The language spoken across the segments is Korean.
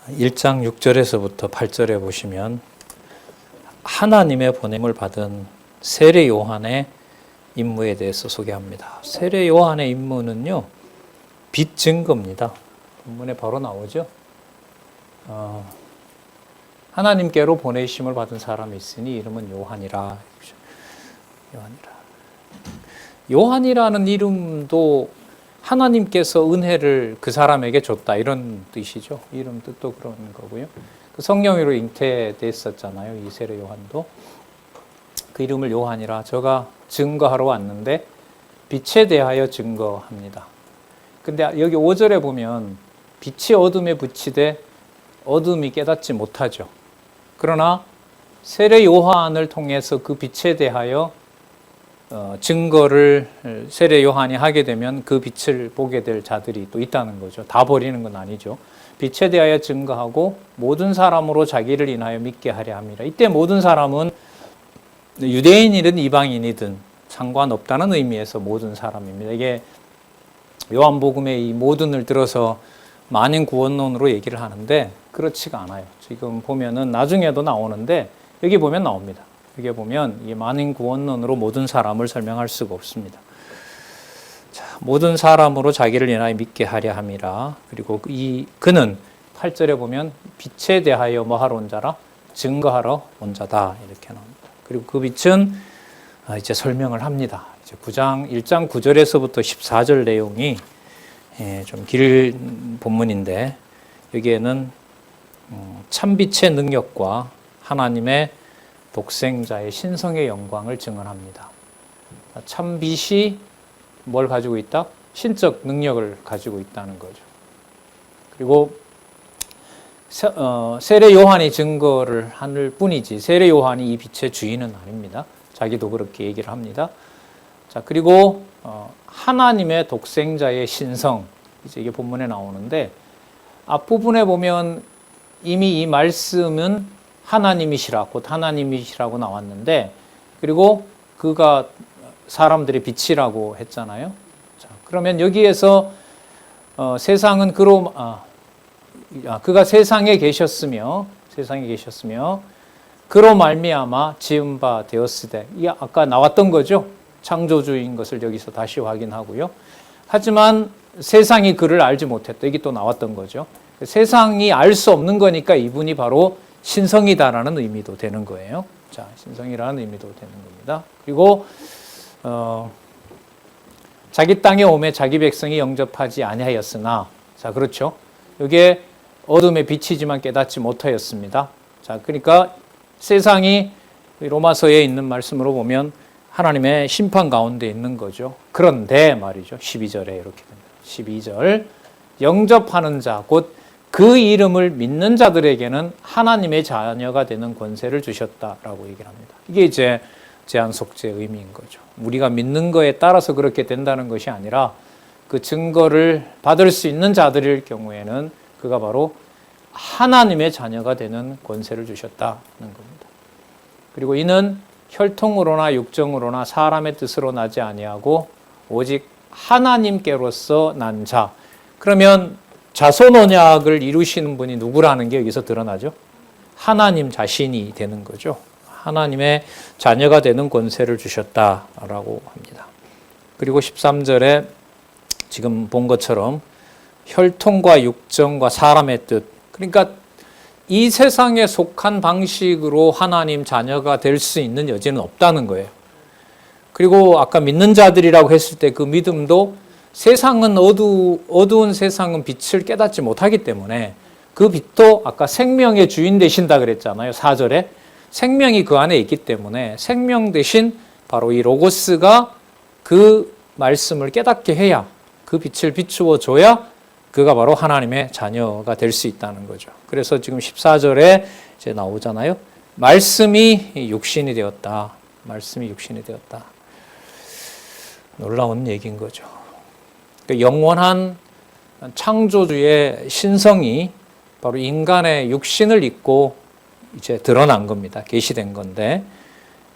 1장 6절에서부터 8절에 보시면 하나님의 보냄을 받은 세례 요한의 임무에 대해서 소개합니다. 세례 요한의 임무는요, 빛 증거입니다. 본문에 바로 나오죠. 하나님께로 보내심을 받은 사람이 있으니 이름은 요한이라. 요한이라는 이름도 하나님께서 은혜를 그 사람에게 줬다, 이런 뜻이죠. 이름 뜻도 그런 거고요. 그 성령으로 잉태됐었잖아요, 이 세례 요한도. 그 이름을 요한이라. 저가 증거하러 왔는데 빛에 대하여 증거합니다. 근데 여기 5절에 보면 빛이 어둠에 비치되 어둠이 깨닫지 못하죠. 그러나 세례 요한을 통해서 그 빛에 대하여 증거를 세례 요한이 하게 되면 그 빛을 보게 될 자들이 또 있다는 거죠. 다 버리는 건 아니죠. 빛에 대하여 증거하고 모든 사람으로 자기를 인하여 믿게 하려 함이라. 이때 모든 사람은 유대인이든 이방인이든 상관없다는 의미에서 모든 사람입니다. 이게 요한복음의 이 모든을 들어서 만인 구원론으로 얘기를 하는데 그렇지가 않아요. 지금 보면은 나중에도 나오는데 여기 보면 나옵니다. 여기 보면 이 만인 구원론으로 모든 사람을 설명할 수가 없습니다. 자, 모든 사람으로 자기를 인하여 믿게 하려 함이라. 그리고 그는 8절에 보면 빛에 대하여 뭐 하러 온 자라? 증거하러 온 자다, 이렇게 나옵니다. 그리고 그 빛은 이제 설명을 합니다. 이제 1장 9절에서부터 14절 내용이 좀 길 본문인데 여기에는 참빛의 능력과 하나님의 독생자의 신성의 영광을 증언합니다. 참빛이 뭘 가지고 있다? 신적 능력을 가지고 있다는 거죠. 그리고 세례 요한이 증거를 할 뿐이지 세례 요한이 이 빛의 주인은 아닙니다. 자기도 그렇게 얘기를 합니다. 자, 그리고 하나님의 독생자의 신성, 이제 이게 본문에 나오는데 앞부분에 보면 이미 이 말씀은 하나님이시라, 곧 하나님이시라고 나왔는데, 그리고 그가 사람들의 빛이라고 했잖아요. 자, 그러면 여기에서 세상은 그가 세상에 계셨으며 그로 말미암아 지은 바 되었으되, 이게 아까 나왔던 거죠. 창조주인 것을 여기서 다시 확인하고요. 하지만 세상이 그를 알지 못했다, 이게 또 나왔던 거죠. 세상이 알 수 없는 거니까 이분이 바로 신성이다라는 의미도 되는 거예요. 자, 신성이라는 의미도 되는 겁니다. 그리고 자기 땅에 오매 자기 백성이 영접하지 아니하였으나, 자, 그렇죠. 이게 어둠의 빛이지만 깨닫지 못하였습니다. 자, 그러니까 세상이 로마서에 있는 말씀으로 보면 하나님의 심판 가운데 있는 거죠. 그런데 말이죠. 12절에 이렇게 됩니다. 12절, 영접하는 자, 곧 그 이름을 믿는 자들에게는 하나님의 자녀가 되는 권세를 주셨다라고 얘기를 합니다. 이게 이제 제한속죄의 의미인 거죠. 우리가 믿는 거에 따라서 그렇게 된다는 것이 아니라 그 증거를 받을 수 있는 자들일 경우에는 그가 바로 하나님의 자녀가 되는 권세를 주셨다는 겁니다. 그리고 이는 혈통으로나 육정으로나 사람의 뜻으로 나지 아니하고 오직 하나님께로서 난 자. 그러면 자손 언약을 이루시는 분이 누구라는 게 여기서 드러나죠. 하나님 자신이 되는 거죠. 하나님의 자녀가 되는 권세를 주셨다라고 합니다. 그리고 13절에 지금 본 것처럼 혈통과 육정과 사람의 뜻, 그러니까 이 세상에 속한 방식으로 하나님 자녀가 될 수 있는 여지는 없다는 거예요. 그리고 아까 믿는 자들이라고 했을 때 그 믿음도 세상은 어두운 세상은 빛을 깨닫지 못하기 때문에 그 빛도 아까 생명의 주인 되신다 그랬잖아요. 4절에 생명이 그 안에 있기 때문에 생명 대신 바로 이 로고스가 그 말씀을 깨닫게 해야, 그 빛을 비추어 줘야 그가 바로 하나님의 자녀가 될 수 있다는 거죠. 그래서 지금 14절에 이제 나오잖아요. 말씀이 육신이 되었다. 말씀이 육신이 되었다. 놀라운 얘기인 거죠. 그러니까 영원한 창조주의 신성이 바로 인간의 육신을 입고 이제 드러난 겁니다. 계시된 건데,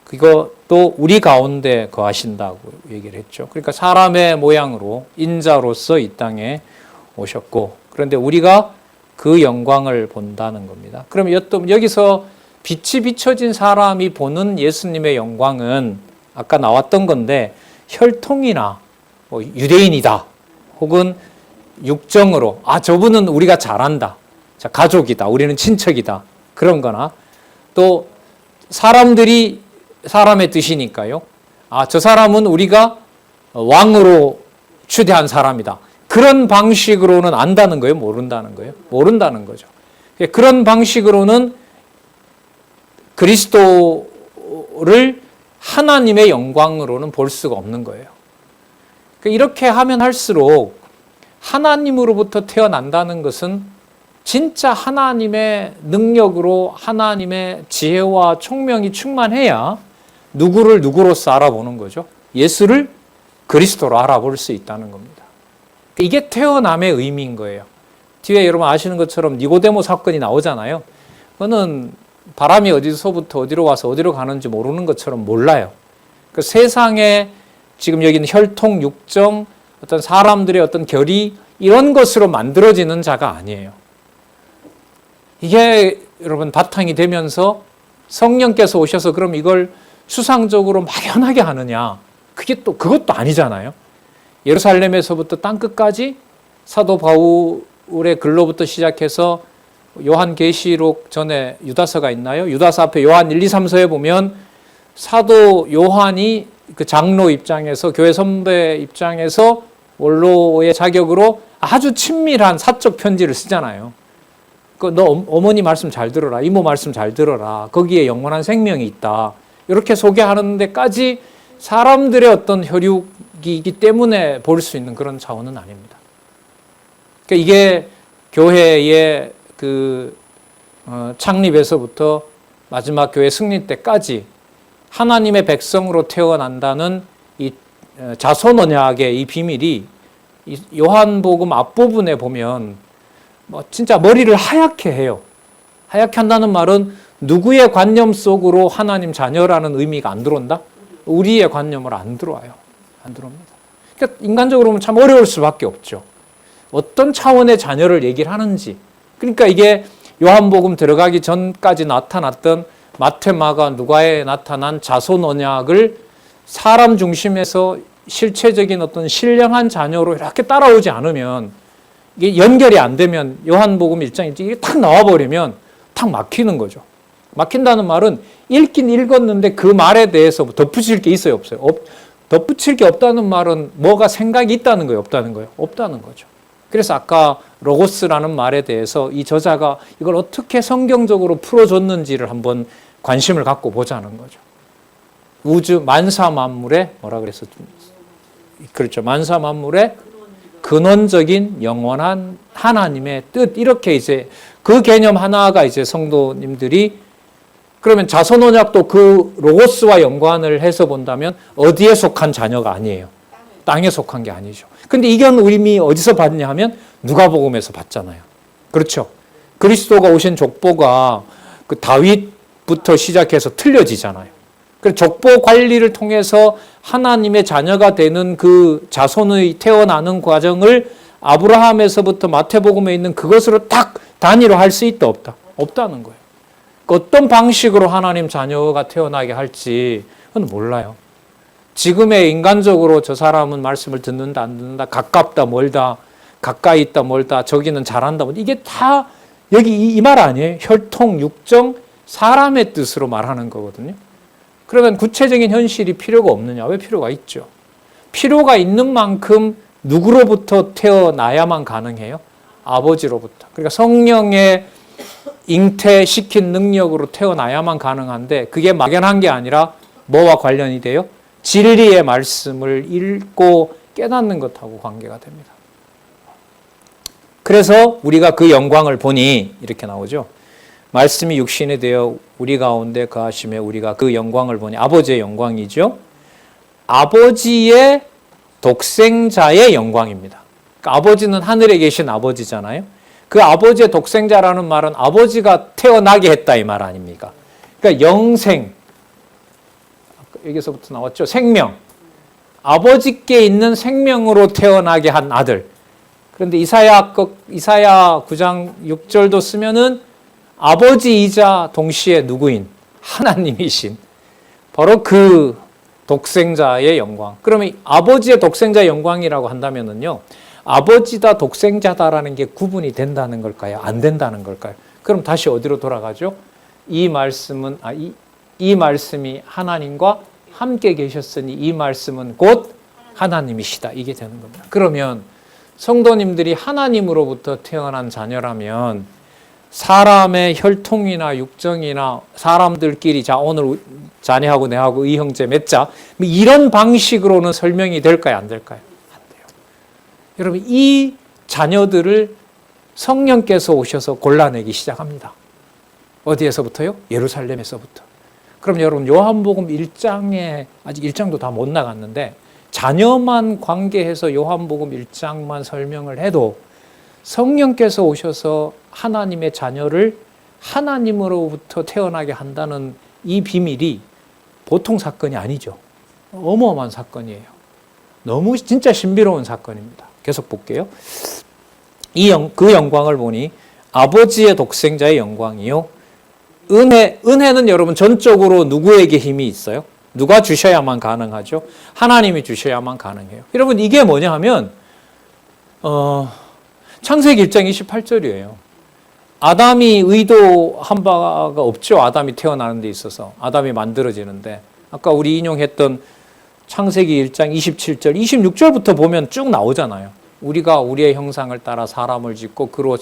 그것도 우리 가운데 거하신다고 얘기를 했죠. 그러니까 사람의 모양으로 인자로서 이 땅에 오셨고, 그런데 우리가 그 영광을 본다는 겁니다. 그럼 여기서 빛이 비춰진 사람이 보는 예수님의 영광은 아까 나왔던 건데 혈통이나 뭐 유대인이다 혹은 육정으로 저분은 우리가 잘 안다, 자, 가족이다, 우리는 친척이다, 그런 거나 또 사람들이 사람의 뜻이니까요, 저 사람은 우리가 왕으로 추대한 사람이다, 그런 방식으로는 안다는 거예요, 모른다는 거예요? 모른다는 거죠. 그런 방식으로는 그리스도를 하나님의 영광으로는 볼 수가 없는 거예요. 이렇게 하면 할수록 하나님으로부터 태어난다는 것은 진짜 하나님의 능력으로 하나님의 지혜와 총명이 충만해야 누구를 누구로서 알아보는 거죠. 예수를 그리스도로 알아볼 수 있다는 겁니다. 이게 태어남의 의미인 거예요. 뒤에 여러분 아시는 것처럼 니고데모 사건이 나오잖아요. 그거는 바람이 어디서부터 어디로 와서 어디로 가는지 모르는 것처럼 몰라요. 그 세상에 지금 여기는 혈통, 육정, 어떤 사람들의 어떤 결의 이런 것으로 만들어지는 자가 아니에요. 이게 여러분 바탕이 되면서 성령께서 오셔서 그럼 이걸 추상적으로 막연하게 하느냐? 그것도 아니잖아요. 예루살렘에서부터 땅끝까지 사도 바울의 글로부터 시작해서 요한계시록 전에 유다서가 있나요? 유다서 앞에 요한 1, 2, 3서에 보면 사도 요한이 그 장로 입장에서 교회 선배 입장에서 원로의 자격으로 아주 친밀한 사적 편지를 쓰잖아요. 너 어머니 말씀 잘 들어라, 이모 말씀 잘 들어라, 거기에 영원한 생명이 있다, 이렇게 소개하는 데까지 사람들의 어떤 혈육이기 때문에 볼 수 있는 그런 차원은 아닙니다. 그러니까 이게 교회의 창립에서부터 마지막 교회 승리 때까지 하나님의 백성으로 태어난다는 이 자손 언약의 이 비밀이 요한복음 앞부분에 보면 진짜 머리를 하얗게 해요. 하얗게 한다는 말은 누구의 관념 속으로 하나님 자녀라는 의미가 안 들어온다? 우리의 관념으로 안 들어와요. 안 들어옵니다. 그러니까 인간적으로 보면 참 어려울 수밖에 없죠. 어떤 차원의 자녀를 얘기를 하는지. 그러니까 이게 요한복음 들어가기 전까지 나타났던 마태, 마가, 누가에 나타난 자손 언약을 사람 중심에서 실체적인 어떤 신령한 자녀로 이렇게 따라오지 않으면, 이게 연결이 안 되면 요한복음 1장 이게 탁 나와버리면 탁 막히는 거죠. 막힌다는 말은 읽긴 읽었는데 그 말에 대해서 덧붙일 게 있어요, 없어요? 덧붙일 게 없다는 말은 뭐가 생각이 있다는 거예요, 없다는 거예요? 없다는 거죠. 그래서 아까 로고스라는 말에 대해서 이 저자가 이걸 어떻게 성경적으로 풀어줬는지를 한번 관심을 갖고 보자는 거죠. 우주 만사 만물의 뭐라 그랬었죠? 그렇죠. 만사 만물의 근원적인 영원한 하나님의 뜻, 이렇게 이제 그 개념 하나가 이제 성도님들이, 그러면 자손 언약도 그 로고스와 연관을 해서 본다면 어디에 속한 자녀가 아니에요. 땅에 속한 게 아니죠. 근데 이건 의미 어디서 받냐 하면 누가복음에서 받잖아요. 그렇죠. 그리스도가 오신 족보가 그 다윗부터 시작해서 틀려지잖아요. 그래서 족보 관리를 통해서 하나님의 자녀가 되는 그 자손의 태어나는 과정을 아브라함에서부터 마태복음에 있는 그것으로 딱 단위로 할 수 있다, 없다? 없다는 거예요. 어떤 방식으로 하나님 자녀가 태어나게 할지 그건 몰라요. 지금의 인간적으로 저 사람은 말씀을 듣는다, 안 듣는다, 가깝다, 멀다, 가까이 있다, 멀다, 저기는 잘한다, 이게 다 여기 이 말 아니에요? 혈통, 육정, 사람의 뜻으로 말하는 거거든요. 그러면 구체적인 현실이 필요가 없느냐? 왜 필요가 있죠? 필요가 있는 만큼 누구로부터 태어나야만 가능해요? 아버지로부터. 그러니까 성령의 잉태시킨 능력으로 태어나야만 가능한데, 그게 막연한 게 아니라 뭐와 관련이 돼요? 진리의 말씀을 읽고 깨닫는 것하고 관계가 됩니다. 그래서 우리가 그 영광을 보니 이렇게 나오죠. 말씀이 육신이 되어 우리 가운데 거하심에 우리가 그 영광을 보니, 아버지의 영광이죠. 아버지의 독생자의 영광입니다. 그러니까 아버지는 하늘에 계신 아버지잖아요. 그 아버지의 독생자라는 말은 아버지가 태어나게 했다 이 말 아닙니까? 그러니까 영생, 여기서부터 나왔죠. 생명. 아버지께 있는 생명으로 태어나게 한 아들. 그런데 이사야 9장 6절도 쓰면은 아버지이자 동시에 누구인 하나님이신 바로 그 독생자의 영광. 그러면 아버지의 독생자의 영광이라고 한다면은요, 아버지다 독생자다라는 게 구분이 된다는 걸까요? 안 된다는 걸까요? 그럼 다시 어디로 돌아가죠? 이 말씀이 하나님과 함께 계셨으니 이 말씀은 곧 하나님이시다. 이게 되는 겁니다. 그러면 성도님들이 하나님으로부터 태어난 자녀라면 사람의 혈통이나 육정이나 사람들끼리 자 오늘 자네하고 내하고 이 형제 맺자 이런 방식으로는 설명이 될까요? 안 될까요? 안 돼요. 여러분 이 자녀들을 성령께서 오셔서 골라내기 시작합니다. 어디에서부터요? 예루살렘에서부터. 그럼 여러분 요한복음 1장에 아직 1장도 다 못 나갔는데 자녀만 관계해서 요한복음 1장만 설명을 해도 성령께서 오셔서 하나님의 자녀를 하나님으로부터 태어나게 한다는 이 비밀이 보통 사건이 아니죠. 어마어마한 사건이에요. 너무 진짜 신비로운 사건입니다. 계속 볼게요. 그 영광을 보니 아버지의 독생자의 영광이요. 은혜는 여러분 전적으로 누구에게 힘이 있어요? 누가 주셔야만 가능하죠? 하나님이 주셔야만 가능해요. 여러분 이게 뭐냐 하면 창세기 1장 28절이에요. 아담이 의도한 바가 없죠. 아담이 태어나는 데 있어서. 아담이 만들어지는데. 아까 우리 인용했던 창세기 1장 27절, 26절부터 보면 쭉 나오잖아요. 우리가 우리의 형상을 따라 사람을 짓고 그로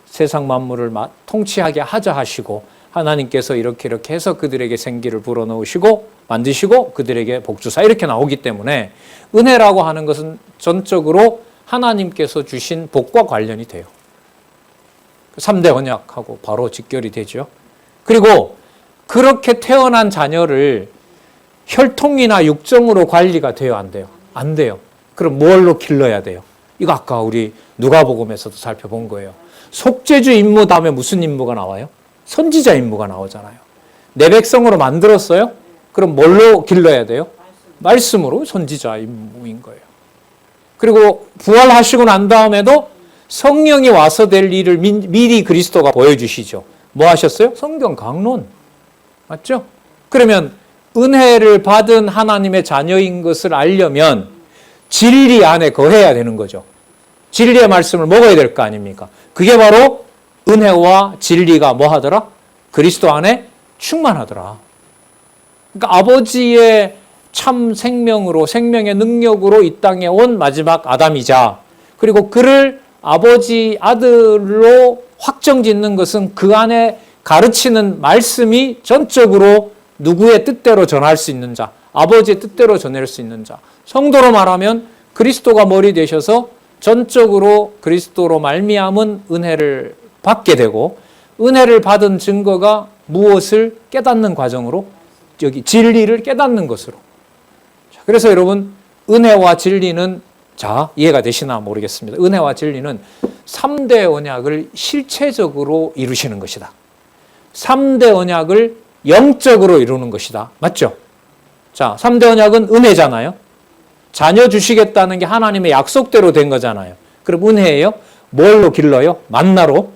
세상 만물을 통치하게 하자 하시고 하나님께서 이렇게 해서 그들에게 생기를 불어넣으시고 만드시고 그들에게 복주사 이렇게 나오기 때문에 은혜라고 하는 것은 전적으로 하나님께서 주신 복과 관련이 돼요. 3대 언약하고 바로 직결이 되죠. 그리고 그렇게 태어난 자녀를 혈통이나 육정으로 관리가 돼요? 안 돼요? 안 돼요. 그럼 뭘로 길러야 돼요? 이거 아까 우리 누가복음에서도 살펴본 거예요. 속죄주 임무 다음에 무슨 임무가 나와요? 선지자 임무가 나오잖아요. 내 백성으로 만들었어요? 그럼 뭘로 길러야 돼요? 말씀으로 선지자 임무인 거예요. 그리고 부활하시고 난 다음에도 성령이 와서 될 일을 미리 그리스도가 보여주시죠. 뭐 하셨어요? 성경 강론. 맞죠? 그러면 은혜를 받은 하나님의 자녀인 것을 알려면 진리 안에 거해야 되는 거죠. 진리의 말씀을 먹어야 될 거 아닙니까? 그게 바로 은혜와 진리가 뭐 하더라? 그리스도 안에 충만하더라. 그러니까 아버지의 참 생명으로 생명의 능력으로 이 땅에 온 마지막 아담이자 그리고 그를 아버지 아들로 확정짓는 것은 그 안에 가르치는 말씀이 전적으로 누구의 뜻대로 전할 수 있는 자, 아버지의 뜻대로 전할 수 있는 자. 성도로 말하면 그리스도가 머리 되셔서 전적으로 그리스도로 말미암은 은혜를 받게 되고 은혜를 받은 증거가 무엇을 깨닫는 과정으로 여기 진리를 깨닫는 것으로. 그래서 여러분 은혜와 진리는 자 이해가 되시나 모르겠습니다. 은혜와 진리는 3대 언약을 실체적으로 이루시는 것이다. 3대 언약을 영적으로 이루는 것이다. 맞죠? 자, 3대 언약은 은혜잖아요. 자녀 주시겠다는 게 하나님의 약속대로 된 거잖아요. 그럼 은혜예요? 뭘로 길러요? 만나로?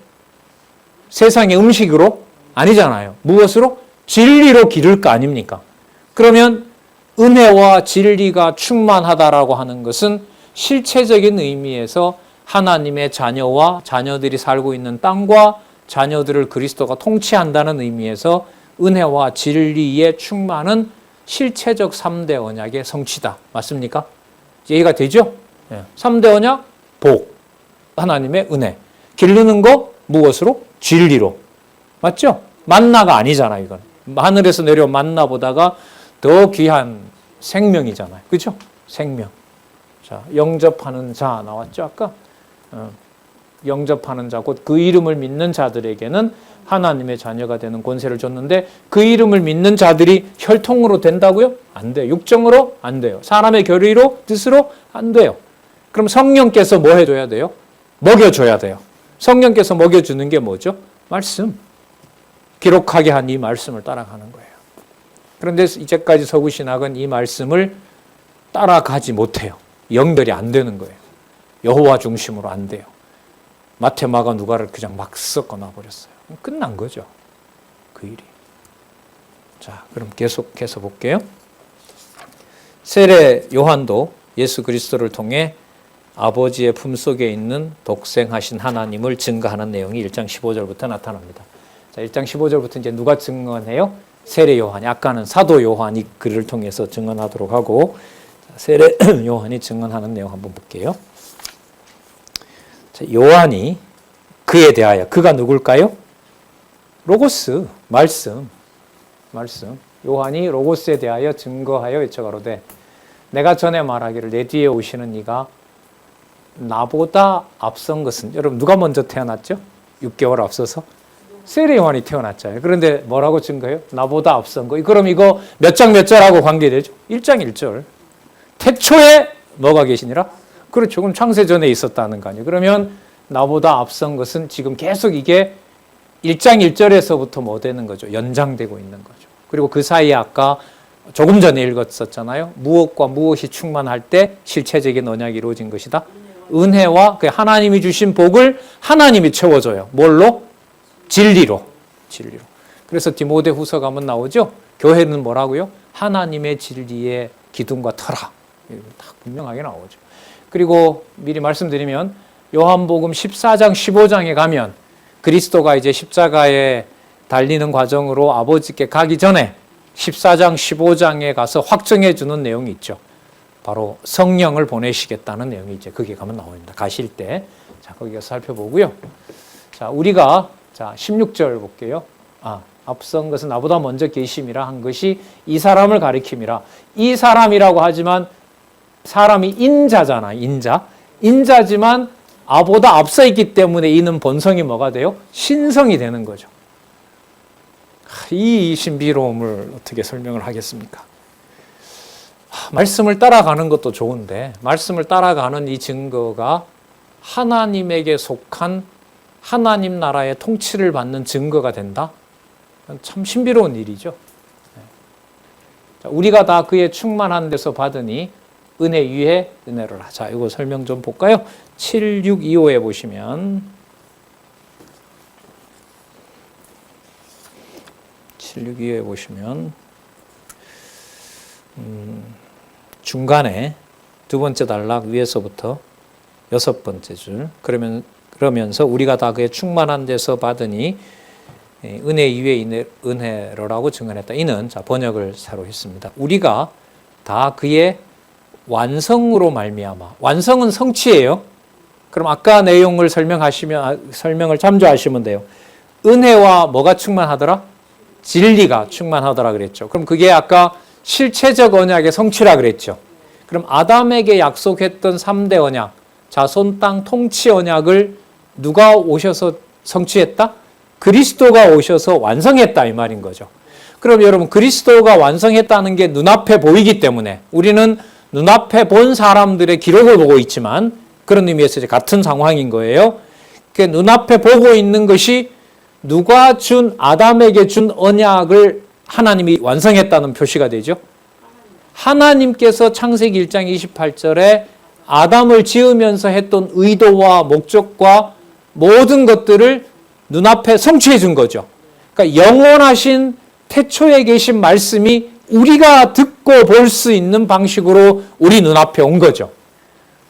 세상의 음식으로? 아니잖아요. 무엇으로? 진리로 기를 거 아닙니까? 그러면 은혜와 진리가 충만하다라고 하는 것은 실체적인 의미에서 하나님의 자녀와 자녀들이 살고 있는 땅과 자녀들을 그리스도가 통치한다는 의미에서 은혜와 진리의 충만은 실체적 3대 언약의 성취다. 맞습니까? 이해가 되죠? 3대 언약, 복, 하나님의 은혜. 기르는 거 무엇으로? 진리로. 맞죠? 만나가 아니잖아요, 이건. 하늘에서 내려온 만나보다가 더 귀한 생명이잖아요. 그죠? 생명. 자, 영접하는 자 나왔죠, 아까? 영접하는 자, 곧 그 이름을 믿는 자들에게는 하나님의 자녀가 되는 권세를 줬는데 그 이름을 믿는 자들이 혈통으로 된다고요? 안 돼요. 육정으로? 안 돼요. 사람의 결의로? 뜻으로? 안 돼요. 그럼 성령께서 뭐 해줘야 돼요? 먹여줘야 돼요. 성령께서 먹여주는 게 뭐죠? 말씀. 기록하게 한 이 말씀을 따라가는 거예요. 그런데 이제까지 서구신학은 이 말씀을 따라가지 못해요. 연결이 안 되는 거예요. 여호와 중심으로 안 돼요. 마태, 마가, 누가를 그냥 막 섞어 놔버렸어요. 끝난 거죠. 그 일이. 자, 그럼 계속해서 볼게요. 세례 요한도 예수 그리스도를 통해 아버지의 품속에 있는 독생하신 하나님을 증거하는 내용이 1장 15절부터 나타납니다. 자, 1장 15절부터 이제 누가 증언해요? 세례 요한이. 아까는 사도 요한이 그를 통해서 증언하도록 하고, 세례 요한이 증언하는 내용 한번 볼게요. 자, 요한이 그에 대하여, 그가 누굴까요? 로고스, 말씀. 요한이 로고스에 대하여 증거하여 외쳐가로되 내가 전에 말하기를 내 뒤에 오시는 이가 나보다 앞선 것은, 여러분 누가 먼저 태어났죠? 6개월 앞서서 세례 요한이 태어났잖아요. 그런데 뭐라고 증거해요? 나보다 앞선 거. 그럼 이거 몇 장 몇 절하고 관계되죠? 1장 1절. 태초에 뭐가 계시니라? 그렇죠. 그럼 창세 전에 있었다는 거 아니에요. 그러면 나보다 앞선 것은 지금 계속 이게 1장 1절에서부터 뭐 되는 거죠? 연장되고 있는 거죠. 그리고 그 사이에 아까 조금 전에 읽었었잖아요. 무엇과 무엇이 충만할 때 실체적인 언약이 이루어진 것이다. 은혜와 그 하나님이 주신 복을 하나님이 채워줘요. 뭘로? 진리로. 그래서 디모데 후서 가면 나오죠. 교회는 뭐라고요? 하나님의 진리의 기둥과 터라. 딱 분명하게 나오죠. 그리고 미리 말씀드리면 요한복음 14장 15장에 가면 그리스도가 이제 십자가에 달리는 과정으로 아버지께 가기 전에 14장 15장에 가서 확정해 주는 내용이 있죠. 바로 성령을 보내시겠다는 내용이 이제 거기에 가면 나옵니다. 가실 때. 자, 거기 가서 살펴보고요. 자, 우리가 16절 볼게요. 앞선 것은 나보다 먼저 계심이라 한 것이 이 사람을 가리킴이라. 이 사람이라고 하지만 사람이 인자잖아. 인자지만 아보다 앞서 있기 때문에 이는 본성이 뭐가 돼요? 신성이 되는 거죠. 이 신비로움을 어떻게 설명을 하겠습니까? 말씀을 따라가는 것도 좋은데 말씀을 따라가는 이 증거가 하나님에게 속한 하나님 나라의 통치를 받는 증거가 된다? 참 신비로운 일이죠. 우리가 다 그의 충만한 데서 받으니 은혜 위에 은혜를 하자. 이거 설명 좀 볼까요? 7625에 보시면 7625에 보시면 중간에 두 번째 단락 위에서부터 여섯 번째 줄 그러면서 우리가 다 그의 충만한 데서 받으니 은혜 위에 은혜로라고 증언했다. 이는 번역을 새로 했습니다. 우리가 다 그의 완성으로 말미암아. 완성은 성취예요. 그럼 아까 내용을 설명을 참조하시면 돼요. 은혜와 뭐가 충만하더라? 진리가 충만하더라 그랬죠. 그럼 그게 아까 실체적 언약의 성취라 그랬죠. 그럼 아담에게 약속했던 3대 언약, 자손 땅 통치 언약을 누가 오셔서 성취했다? 그리스도가 오셔서 완성했다 이 말인 거죠. 그럼 여러분 그리스도가 완성했다는 게 눈앞에 보이기 때문에 우리는 눈앞에 본 사람들의 기록을 보고 있지만 그런 의미에서 이제 같은 상황인 거예요. 그 눈앞에 보고 있는 것이 누가 준 아담에게 준 언약을 하나님이 완성했다는 표시가 되죠. 하나님께서 창세기 1장 28절에 아담을 지으면서 했던 의도와 목적과 모든 것들을 눈앞에 성취해 준 거죠. 그러니까 영원하신 태초에 계신 말씀이 우리가 듣고 볼 수 있는 방식으로 우리 눈앞에 온 거죠.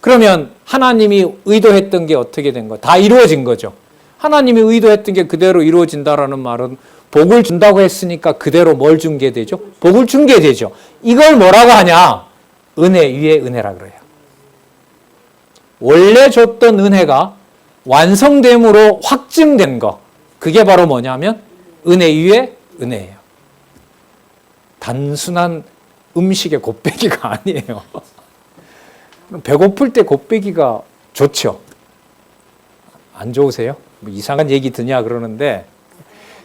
그러면 하나님이 의도했던 게 어떻게 된 거예요? 다 이루어진 거죠. 하나님이 의도했던 게 그대로 이루어진다라는 말은 복을 준다고 했으니까 그대로 뭘 준 게 되죠? 복을 준 게 되죠. 이걸 뭐라고 하냐? 은혜 위에 은혜라 그래요. 원래 줬던 은혜가 완성됨으로 확증된 거. 그게 바로 뭐냐면 은혜 위에 은혜예요. 단순한 음식의 곱빼기가 아니에요. 배고플 때 곱빼기가 좋죠. 안 좋으세요? 뭐 이상한 얘기 드냐 그러는데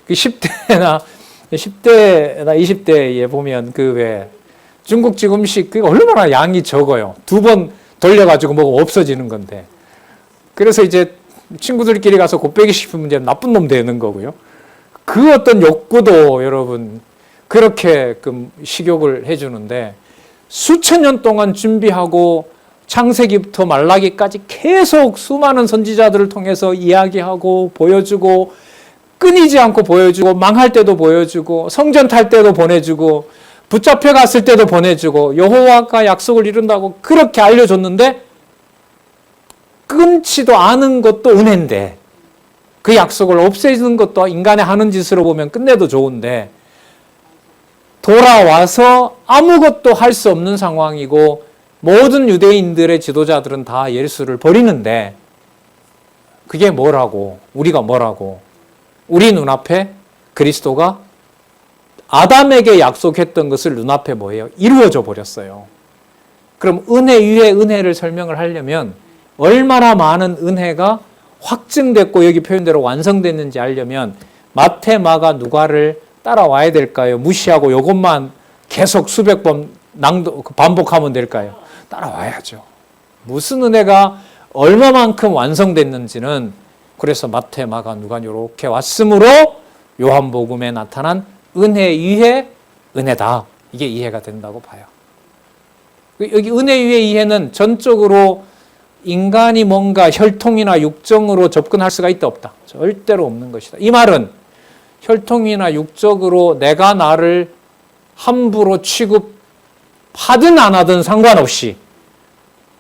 그 10대나 20대에 보면 그 왜 중국집 음식 그 얼마나 양이 적어요. 2번 돌려가지고 먹으면 없어지는 건데. 그래서 이제 친구들끼리 가서 곱빼기 시키면 이제 나쁜 놈 되는 거고요. 그 어떤 욕구도 여러분 그렇게 식욕을 해주는데 수천 년 동안 준비하고 창세기부터 말라기까지 계속 수많은 선지자들을 통해서 이야기하고 보여주고 끊이지 않고 보여주고 망할 때도 보여주고 성전 탈 때도 보내주고 붙잡혀 갔을 때도 보내주고 여호와가 약속을 이룬다고 그렇게 알려줬는데 끊지도 않은 것도 은혜인데 그 약속을 없애주는 것도 인간의 하는 짓으로 보면 끝내도 좋은데 돌아와서 아무것도 할 수 없는 상황이고 모든 유대인들의 지도자들은 다 예수를 버리는데 그게 뭐라고 우리가 뭐라고 우리 눈앞에 그리스도가 아담에게 약속했던 것을 눈앞에 뭐예요? 이루어져 버렸어요. 그럼 은혜 위에 은혜를 설명을 하려면 얼마나 많은 은혜가 확증됐고 여기 표현대로 완성됐는지 알려면 마태, 마가, 누가를 따라와야 될까요? 무시하고 이것만 계속 수백 번 반복하면 될까요? 따라와야죠. 무슨 은혜가 얼마만큼 완성됐는지는 그래서 마태, 마가, 누가 이렇게 왔으므로 요한복음에 나타난 은혜 위에 은혜다. 이게 이해가 된다고 봐요. 여기 은혜 위에 이해는 전적으로 인간이 뭔가 혈통이나 육정으로 접근할 수가 있다 없다. 절대로 없는 것이다. 이 말은 혈통이나 육적으로 내가 나를 함부로 취급하든 안 하든 상관없이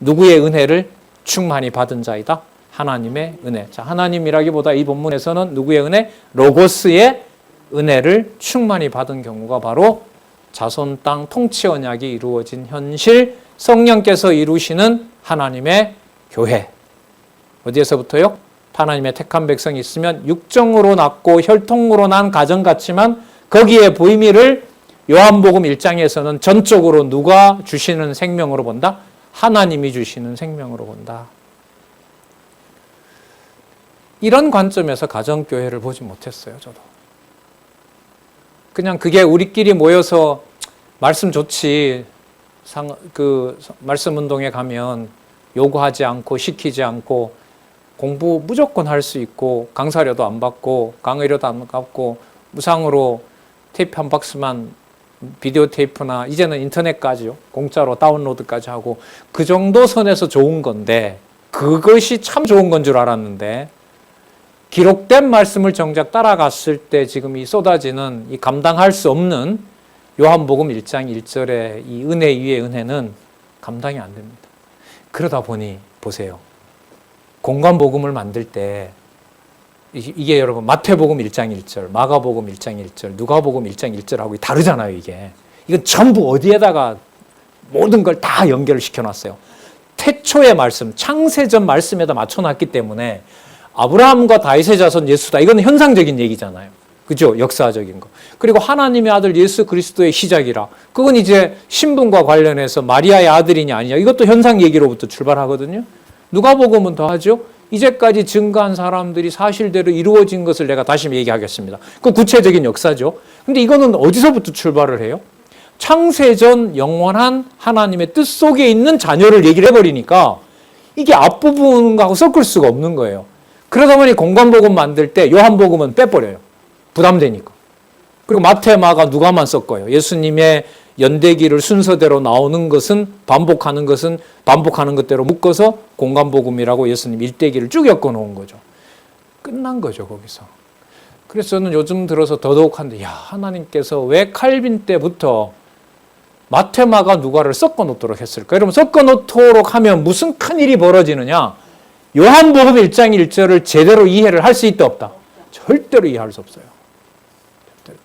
누구의 은혜를 충만히 받은 자이다. 하나님의 은혜. 자, 하나님이라기보다 이 본문에서는 누구의 은혜? 로고스의 은혜를 충만히 받은 경우가 바로 자손 땅 통치 언약이 이루어진 현실 성령께서 이루시는 하나님의 교회. 어디에서부터요? 하나님의 택한 백성이 있으면 육정으로 낳고 혈통으로 난 가정 같지만 거기에 부임을 요한복음 1장에서는 전적으로 누가 주시는 생명으로 본다? 하나님이 주시는 생명으로 본다. 이런 관점에서 가정교회를 보지 못했어요, 저도. 그냥 그게 우리끼리 모여서 말씀 좋지, 말씀 운동에 가면 요구하지 않고 시키지 않고 공부 무조건 할 수 있고 강사료도 안 받고 강의료도 안 받고 무상으로 테이프 한 박스만 비디오 테이프나 이제는 인터넷까지요. 공짜로 다운로드까지 하고 그 정도 선에서 좋은 건데 그것이 참 좋은 건 줄 알았는데 기록된 말씀을 정작 따라갔을 때 지금 이 쏟아지는 이 감당할 수 없는 요한복음 1장 1절의 이 은혜 위의 은혜는 감당이 안 됩니다. 그러다 보니 보세요. 공관복음을 만들 때 이게 여러분 마태복음 1장 1절, 마가복음 1장 1절, 누가복음 1장 1절하고 다르잖아요. 이건 전부 어디에다가 모든 걸 다 연결을 시켜놨어요. 태초의 말씀, 창세전 말씀에다 맞춰놨기 때문에 아브라함과 다윗의 자손 예수다. 이건 현상적인 얘기잖아요. 그죠? 역사적인 거. 그리고 하나님의 아들 예수 그리스도의 시작이라. 그건 이제 신분과 관련해서 마리아의 아들이냐 아니냐. 이것도 현상 얘기로부터 출발하거든요. 누가복음은 더 하죠. 이제까지 증거한 사람들이 사실대로 이루어진 것을 내가 다시 얘기하겠습니다. 그 구체적인 역사죠. 근데 이거는 어디서부터 출발을 해요? 창세전 영원한 하나님의 뜻 속에 있는 자녀를 얘기를 해버리니까 이게 앞부분하고 섞을 수가 없는 거예요. 그러다 보니 공관복음 만들 때 요한복음은 빼버려요. 부담되니까. 그리고 마태, 마가, 누가만 섞어요. 예수님의 연대기를 순서대로 나오는 것은 반복하는 것대로 묶어서 공관복음이라고 예수님 일대기를 쭉 엮어놓은 거죠. 끝난 거죠, 거기서. 그래서 저는 요즘 들어서 더더욱한데, 하나님께서 왜 칼빈 때부터 마태, 마가, 누가를 섞어놓도록 했을까? 여러분, 섞어놓도록 하면 무슨 큰일이 벌어지느냐? 요한복음 1장 1절을 제대로 이해를 할 수 있다 없다? 절대로 이해할 수 없어요.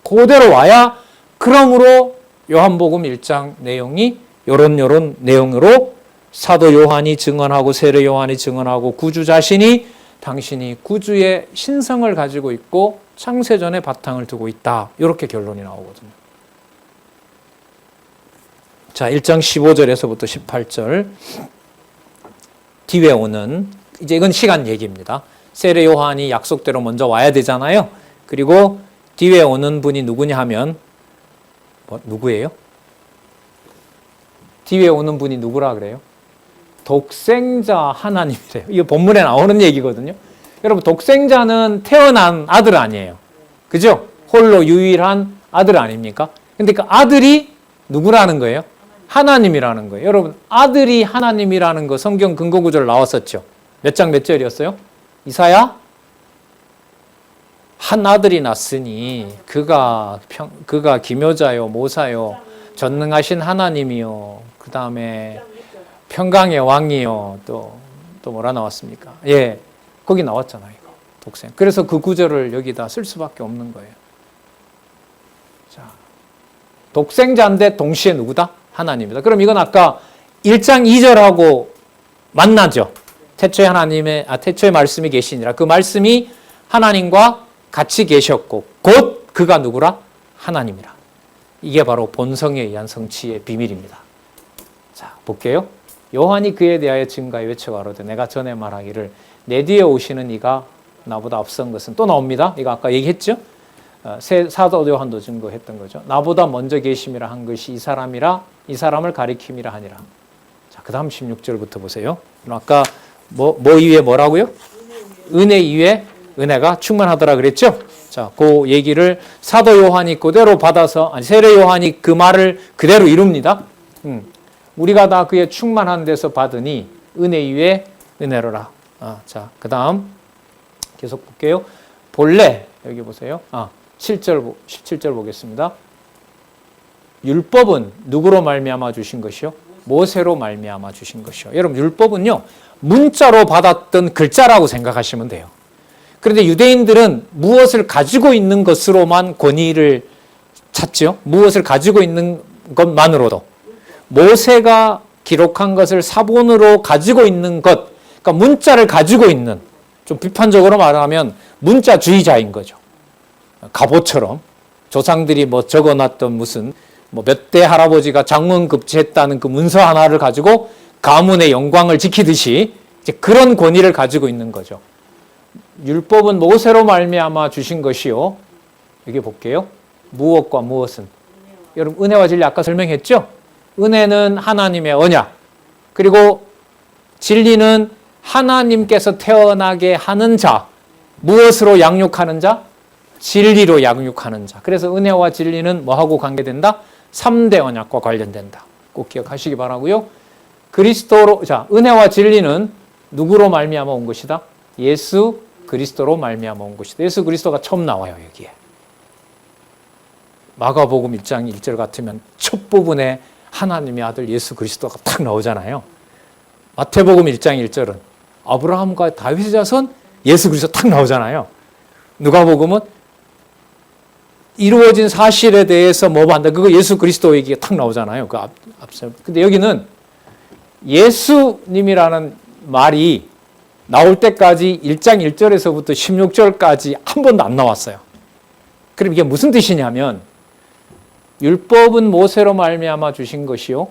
그대로 와야 그러므로 요한복음 1장 내용이 요런 내용으로 사도 요한이 증언하고 세례 요한이 증언하고 구주 자신이 당신이 구주의 신성을 가지고 있고 창세전에 바탕을 두고 있다. 이렇게 결론이 나오거든요. 자, 1장 15절에서부터 18절 뒤에 오는 이제 이건 시간 얘기입니다. 세례 요한이 약속대로 먼저 와야 되잖아요. 그리고 뒤에 오는 분이 누구냐 하면 누구예요? 뒤에 오는 분이 누구라 그래요? 독생자 하나님이래요. 이거 본문에 나오는 얘기거든요. 여러분, 독생자는 태어난 아들 아니에요. 그죠? 홀로 유일한 아들 아닙니까? 근데 그 아들이 누구라는 거예요? 하나님이라는 거예요. 여러분, 아들이 하나님이라는 거 성경 근거 구절 나왔었죠. 몇 장 몇 절이었어요? 이사야? 한 아들이 났으니 그가 기묘자요, 모사요, 전능하신 하나님이요, 그 다음에 평강의 왕이요, 또 뭐라 나왔습니까? 예, 거기 나왔잖아요, 이거 독생. 그래서 그 구절을 여기다 쓸 수밖에 없는 거예요. 자, 독생자인데 동시에 누구다? 하나님이다. 그럼 이건 아까 1장 2절하고 만나죠. 태초에 말씀이 계시니라. 그 말씀이 하나님과 같이 계셨고 곧 그가 누구라? 하나님이라. 이게 바로 본성에 의한 성취의 비밀입니다. 자, 볼게요. 요한이 그에 대하여 증가에 외쳐 가로되 내가 전에 말하기를 내 뒤에 오시는 이가 나보다 앞선 것은, 또 나옵니다. 이거 아까 얘기했죠. 사도 요한도 증거했던 거죠. 나보다 먼저 계심이라 한 것이 이 사람을 가리킴이라 하니라. 자, 그 다음 16절부터 보세요. 아까 뭐 이외에 뭐라고요? 은혜 이외에 은혜가 충만하더라 그랬죠. 자, 그 얘기를 사도 요한이 그대로 받아서, 세례 요한이 그 말을 그대로 이룹니다. 우리가 다 그의 충만한 데서 받으니 은혜 이외에 은혜로라. 자, 그 다음 계속 볼게요. 본래 여기 보세요. 17절 보겠습니다. 율법은 누구로 말미암아 주신 것이요? 모세로 말미암아 주신 것이요. 여러분, 율법은요, 문자로 받았던 글자라고 생각하시면 돼요. 그런데 유대인들은 무엇을 가지고 있는 것으로만 권위를 찾죠. 무엇을 가지고 있는 것만으로도. 모세가 기록한 것을 사본으로 가지고 있는 것, 그러니까 문자를 가지고 있는, 좀 비판적으로 말하면 문자주의자인 거죠. 갑오처럼 조상들이 뭐 적어놨던 무슨 몇 대 할아버지가 장문급제했다는 그 문서 하나를 가지고 가문의 영광을 지키듯이 이제 그런 권위를 가지고 있는 거죠. 율법은 모세로 말미암아 주신 것이요. 여기 볼게요. 무엇과 무엇은? 여러분, 은혜와 진리 아까 설명했죠? 은혜는 하나님의 언약, 그리고 진리는 하나님께서 태어나게 하는 자. 무엇으로 양육하는 자? 진리로 양육하는 자. 그래서 은혜와 진리는 뭐하고 관계된다? 3대 언약과 관련된다. 꼭 기억하시기 바라고요. 그리스도로, 자, 은혜와 진리는 누구로 말미암아 온 것이다? 예수 그리스도로 말미암아 온 것이다. 예수 그리스도가 처음 나와요, 여기에. 마가복음 1장 1절 같으면 첫 부분에 하나님의 아들 예수 그리스도가 딱 나오잖아요. 마태복음 1장 1절은 아브라함과 다윗의 자손 예수 그리스도 딱 나오잖아요. 누가복음은 이루어진 사실에 대해서 뭐 한다. 그거 예수 그리스도 얘기가 탁 나오잖아요. 그 앞서. 근데 여기는 예수님이라는 말이 나올 때까지 1장 1절에서부터 16절까지 한 번도 안 나왔어요. 그럼 이게 무슨 뜻이냐면 율법은 모세로 말미암아 주신 것이요.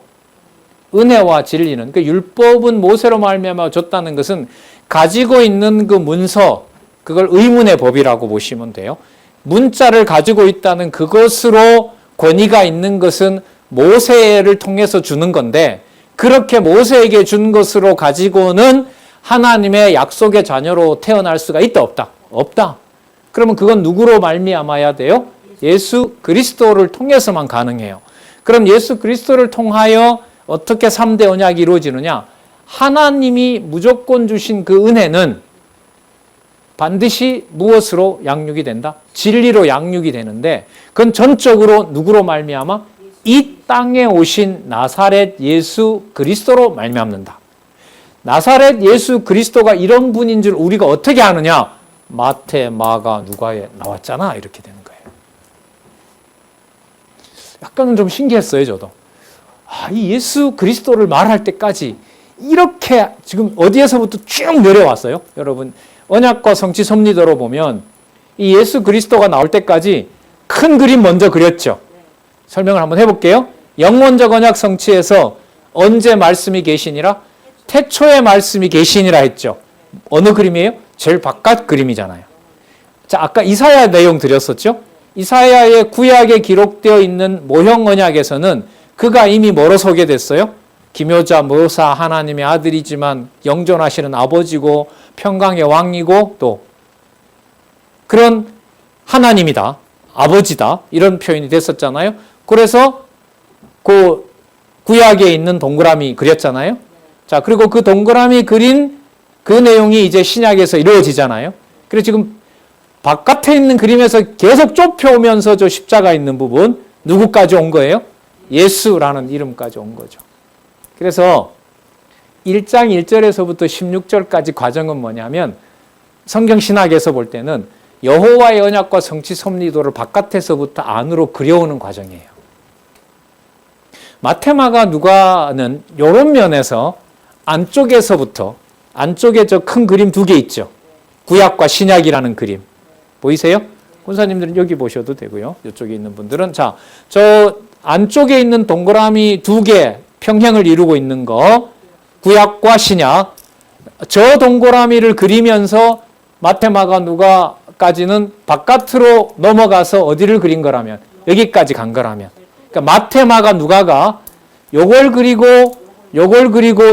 은혜와 진리는, 그 율법은 모세로 말미암아 줬다는 것은 가지고 있는 그 문서, 그걸 의문의 법이라고 보시면 돼요. 문자를 가지고 있다는 그것으로 권위가 있는 것은 모세를 통해서 주는 건데, 그렇게 모세에게 준 것으로 가지고는 하나님의 약속의 자녀로 태어날 수가 있다, 없다? 없다. 그러면 그건 누구로 말미암아야 돼요? 예수 그리스도를 통해서만 가능해요. 그럼 예수 그리스도를 통하여 어떻게 3대 언약이 이루어지느냐? 하나님이 무조건 주신 그 은혜는 반드시 무엇으로 양육이 된다? 진리로 양육이 되는데, 그건 전적으로 누구로 말미암아? 이 땅에 오신 나사렛 예수 그리스도로 말미암는다. 나사렛 예수 그리스도가 이런 분인 줄 우리가 어떻게 아느냐? 마태, 마가, 누가에 나왔잖아. 이렇게 되는 거예요. 약간은 좀 신기했어요, 저도. 이 예수 그리스도를 말할 때까지 이렇게 지금 어디에서부터 쭉 내려왔어요? 여러분, 언약과 성취 섭리도로 보면 이 예수 그리스도가 나올 때까지 큰 그림 먼저 그렸죠. 설명을 한번 해볼게요. 영원적 언약 성취에서 언제 말씀이 계시니라? 태초에 말씀이 계시니라 했죠. 어느 그림이에요? 제일 바깥 그림이잖아요. 자, 아까 이사야 내용 드렸었죠? 이사야의 구약에 기록되어 있는 모형 언약에서는 그가 이미 뭐로 소개됐어요? 기묘자, 모사, 하나님의 아들이지만 영존하시는 아버지고 평강의 왕이고 또 그런 하나님이다, 아버지다, 이런 표현이 됐었잖아요. 그래서 그 구약에 있는 동그라미 그렸잖아요. 자, 그리고 그 동그라미 그린 그 내용이 이제 신약에서 이루어지잖아요. 그래서 지금 바깥에 있는 그림에서 계속 좁혀오면서 저 십자가 있는 부분 누구까지 온 거예요? 예수라는 이름까지 온 거죠. 그래서 1장 1절에서부터 16절까지 과정은 뭐냐면 성경 신학에서 볼 때는 여호와의 언약과 성취 섭리도를 바깥에서부터 안으로 그려오는 과정이에요. 마태마가 누가는 이런 면에서 안쪽에서부터 안쪽에 저 큰 그림 두 개 있죠. 구약과 신약이라는 그림. 보이세요? 권사님들은 여기 보셔도 되고요. 이쪽에 있는 분들은 자, 저 안쪽에 있는 동그라미 두 개 평행을 이루고 있는 거 구약과 신약. 저 동그라미를 그리면서 마태마가 누가까지는 바깥으로 넘어가서 어디를 그린 거라면 여기까지 간 거라면 그러니까 마태마가 누가가 요걸 그리고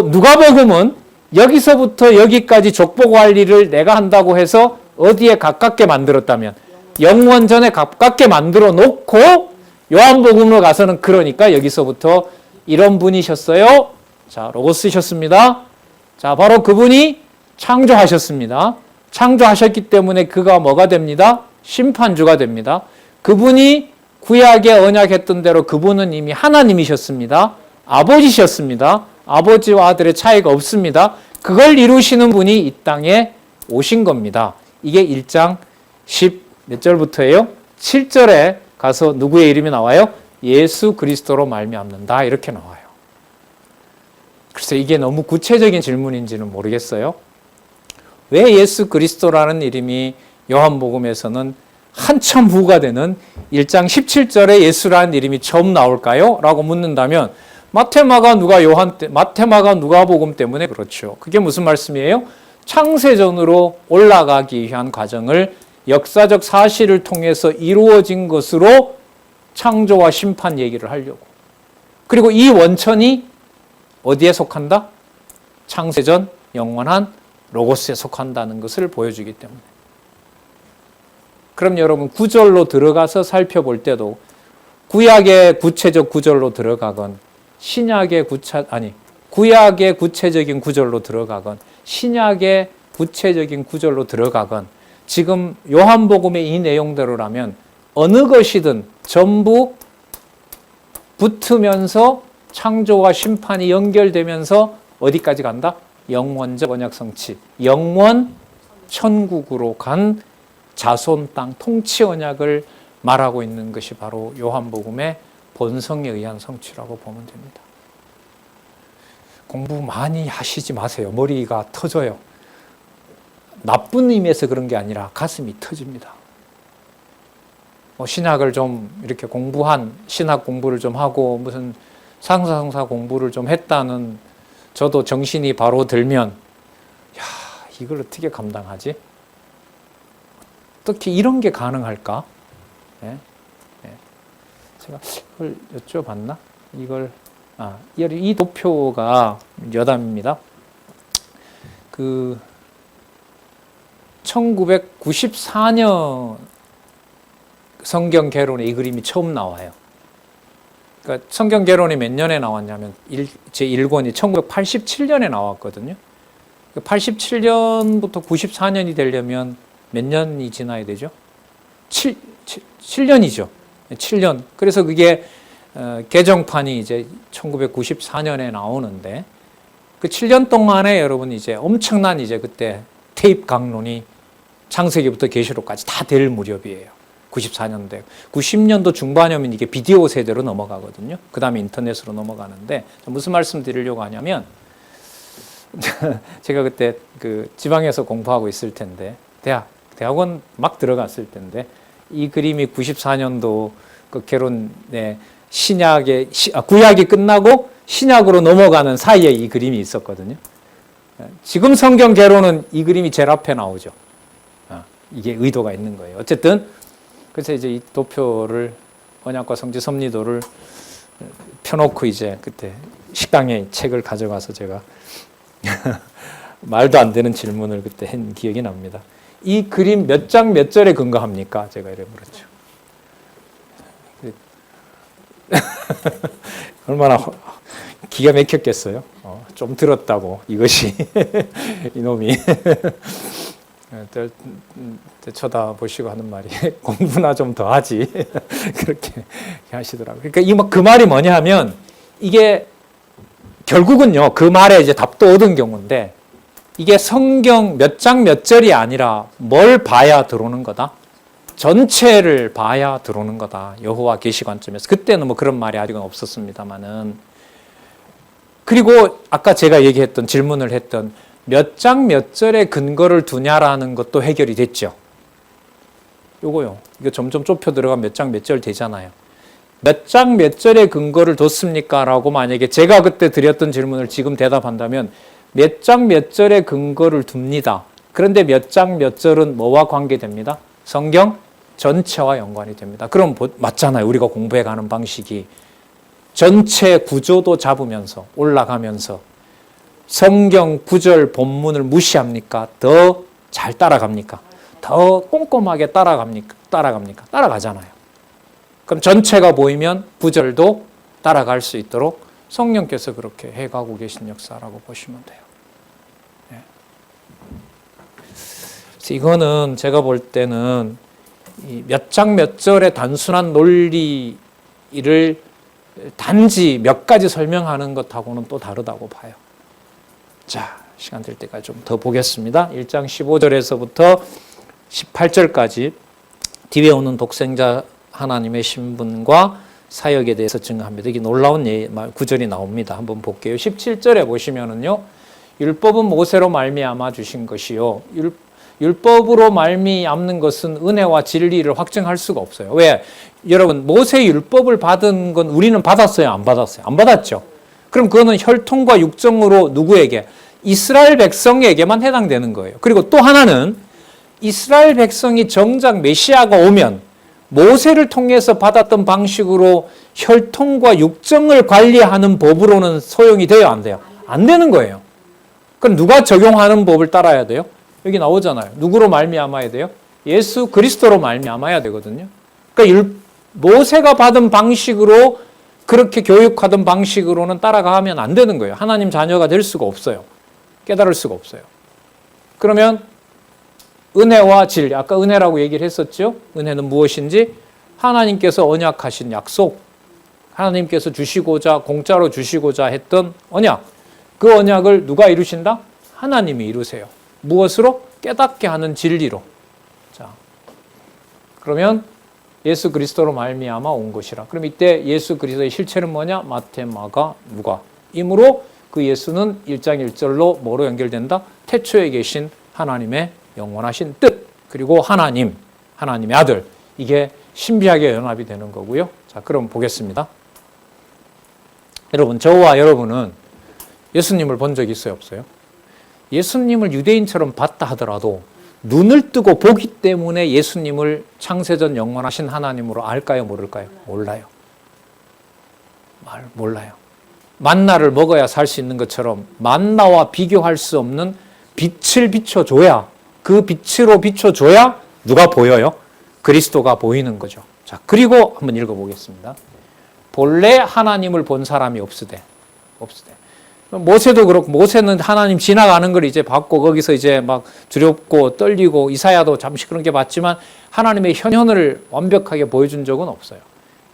누가복음은 여기서부터 여기까지 족보 관리를 내가 한다고 해서 어디에 가깝게 만들었다면 영원전에 가깝게 만들어 놓고 요한복음으로 가서는 그러니까 여기서부터 이런 분이셨어요. 자, 로고스셨습니다. 자, 바로 그분이 창조하셨습니다. 창조하셨기 때문에 그가 뭐가 됩니다? 심판주가 됩니다. 그분이 구약에 언약했던 대로 그분은 이미 하나님이셨습니다. 아버지셨습니다. 아버지와 아들의 차이가 없습니다. 그걸 이루시는 분이 이 땅에 오신 겁니다. 이게 1장 10 몇 절부터예요? 7절에 가서 누구의 이름이 나와요? 예수 그리스도로 말미암는다 이렇게 나와요. 그래서 이게 너무 구체적인 질문인지는 모르겠어요. 왜 예수 그리스도라는 이름이 요한복음에서는 한참 후가 되는 1장 17절에 예수라는 이름이 처음 나올까요? 라고 묻는다면 마태마가 누가복음 때문에 그렇죠. 그게 무슨 말씀이에요? 창세전으로 올라가기 위한 과정을 역사적 사실을 통해서 이루어진 것으로 창조와 심판 얘기를 하려고. 그리고 이 원천이 어디에 속한다? 창세전 영원한 로고스에 속한다는 것을 보여주기 때문에. 그럼 여러분 구절로 들어가서 살펴볼 때도 구약의 구체적 구절로 들어가건 구약의 구체적인 구절로 들어가건 신약의 구체적인 구절로 들어가건 지금 요한복음의 이 내용대로라면 어느 것이든 전부 붙으면서 창조와 심판이 연결되면서 어디까지 간다? 영원적 언약 성취, 영원 천국으로 간 자손 땅 통치 언약을 말하고 있는 것이 바로 요한복음의 본성에 의한 성취라고 보면 됩니다. 공부 많이 하시지 마세요. 머리가 터져요. 나쁜 의미에서 그런 게 아니라 가슴이 터집니다. 신학을 좀 이렇게 신학 공부를 좀 하고 무슨 상사성사 공부를 좀 했다는 저도 정신이 바로 들면 이걸 어떻게 감당하지? 어떻게 이런 게 가능할까? 제가 이걸 여쭤봤나? 이 도표가 여담입니다. 1994년 성경 개론에 이 그림이 처음 나와요. 그러니까 성경 개론이 몇 년에 나왔냐면 제1권이 1987년에 나왔거든요. 87년부터 94년이 되려면 몇 년이 지나야 되죠? 7년이죠. 7년. 그래서 그게 개정판이 이제 1994년에 나오는데 그 7년 동안에 여러분 이제 엄청난 이제 그때 테이프 강론이 창세기부터 계시록까지 다 될 무렵이에요. 94년대. 90년도 중반이면 이게 비디오 세대로 넘어가거든요. 그 다음에 인터넷으로 넘어가는데 무슨 말씀 드리려고 하냐면 제가 그때 지방에서 공부하고 있을 텐데 대학원 막 들어갔을 텐데 이 그림이 94년도 그 개론의 구약이 끝나고 신약으로 넘어가는 사이에 이 그림이 있었거든요. 지금 성경 개론은 이 그림이 제일 앞에 나오죠. 이게 의도가 있는 거예요. 어쨌든 그래서 이제 이 도표를 언약과 성취 섭리도를 펴놓고 이제 그때 식당에 책을 가져가서 제가 말도 안 되는 질문을 그때 한 기억이 납니다. 이 그림 몇 장 몇 절에 근거합니까? 제가 이래 물었죠. 얼마나 기가 막혔겠어요. 좀 들었다고 이것이 이놈이 쳐다보시고 하는 말이 공부나 좀 더 하지 그렇게 하시더라고요. 그러니까 그 말이 뭐냐 하면 이게 결국은요 그 말에 이제 답도 얻은 경우인데 이게 성경 몇 장 몇 절이 아니라 뭘 봐야 들어오는 거다? 전체를 봐야 들어오는 거다. 여호와 계시 관점에서. 그때는 뭐 그런 말이 아직은 없었습니다만은. 그리고 아까 제가 얘기했던 질문을 했던 몇 장 몇 절에 근거를 두냐라는 것도 해결이 됐죠. 요거요. 이거 점점 좁혀 들어가면 몇 장 몇 절 되잖아요. 몇 장 몇 절에 근거를 뒀습니까? 라고 만약에 제가 그때 드렸던 질문을 지금 대답한다면 몇 장 몇 절에 근거를 둡니다. 그런데 몇 장 몇 절은 뭐와 관계됩니다? 성경 전체와 연관이 됩니다. 그럼 맞잖아요. 우리가 공부해가는 방식이. 전체 구조도 잡으면서 올라가면서 성경 구절 본문을 무시합니까? 더 잘 따라갑니까? 더 꼼꼼하게 따라갑니까? 따라가잖아요. 그럼 전체가 보이면 구절도 따라갈 수 있도록 성령께서 그렇게 해가고 계신 역사라고 보시면 돼요. 네. 그래서 이거는 제가 볼 때는 몇 장 몇 절의 단순한 논리를 단지 몇 가지 설명하는 것하고는 또 다르다고 봐요. 자, 시간 될 때까지 좀 더 보겠습니다. 1장 15절에서부터 18절까지 뒤에 오는 독생자 하나님의 신분과 사역에 대해서 증거합니다. 이게 놀라운 구절이 나옵니다. 한번 볼게요. 17절에 보시면은요. 율법은 모세로 말미암아 주신 것이요. 율법으로 말미암는 것은 은혜와 진리를 확증할 수가 없어요. 왜? 여러분 모세 율법을 받은 건 우리는 받았어요? 안 받았어요? 안 받았죠. 그럼 그거는 혈통과 육정으로 누구에게? 이스라엘 백성에게만 해당되는 거예요. 그리고 또 하나는 이스라엘 백성이 정작 메시아가 오면 모세를 통해서 받았던 방식으로 혈통과 육정을 관리하는 법으로는 소용이 돼요? 안 돼요? 안 되는 거예요. 그럼 누가 적용하는 법을 따라야 돼요? 여기 나오잖아요. 누구로 말미암아야 돼요? 예수 그리스도로 말미암아야 되거든요. 그러니까 모세가 받은 방식으로 그렇게 교육하던 방식으로는 따라가면 안 되는 거예요. 하나님 자녀가 될 수가 없어요. 깨달을 수가 없어요. 그러면 은혜와 진리, 아까 은혜라고 얘기를 했었죠. 은혜는 무엇인지 하나님께서 언약하신 약속, 하나님께서 주시고자 공짜로 주시고자 했던 언약, 그 언약을 누가 이루신다? 하나님이 이루세요. 무엇으로? 깨닫게 하는 진리로. 자, 그러면 예수 그리스도로 말미암아 온 것이라. 그럼 이때 예수 그리스도의 실체는 뭐냐? 마태, 마가, 누가. 이므로 그 예수는 1장 1절로 뭐로 연결된다? 태초에 계신 하나님의 영원하신 뜻, 그리고 하나님의 아들. 이게 신비하게 연합이 되는 거고요. 자, 그럼 보겠습니다. 여러분, 저와 여러분은 예수님을 본 적이 있어요, 없어요? 예수님을 유대인처럼 봤다 하더라도 눈을 뜨고 보기 때문에 예수님을 창세전 영원하신 하나님으로 알까요, 모를까요? 몰라요. 몰라요. 만나를 먹어야 살 수 있는 것처럼 만나와 비교할 수 없는 빛을 비춰줘야, 그 빛으로 비춰줘야 누가 보여요? 그리스도가 보이는 거죠. 자, 그리고 한번 읽어보겠습니다. 본래 하나님을 본 사람이 없으되. 모세도 그렇고, 모세는 하나님 지나가는 걸 이제 봤고, 거기서 이제 막 두렵고 떨리고, 이사야도 잠시 그런 게 봤지만, 하나님의 현현을 완벽하게 보여준 적은 없어요.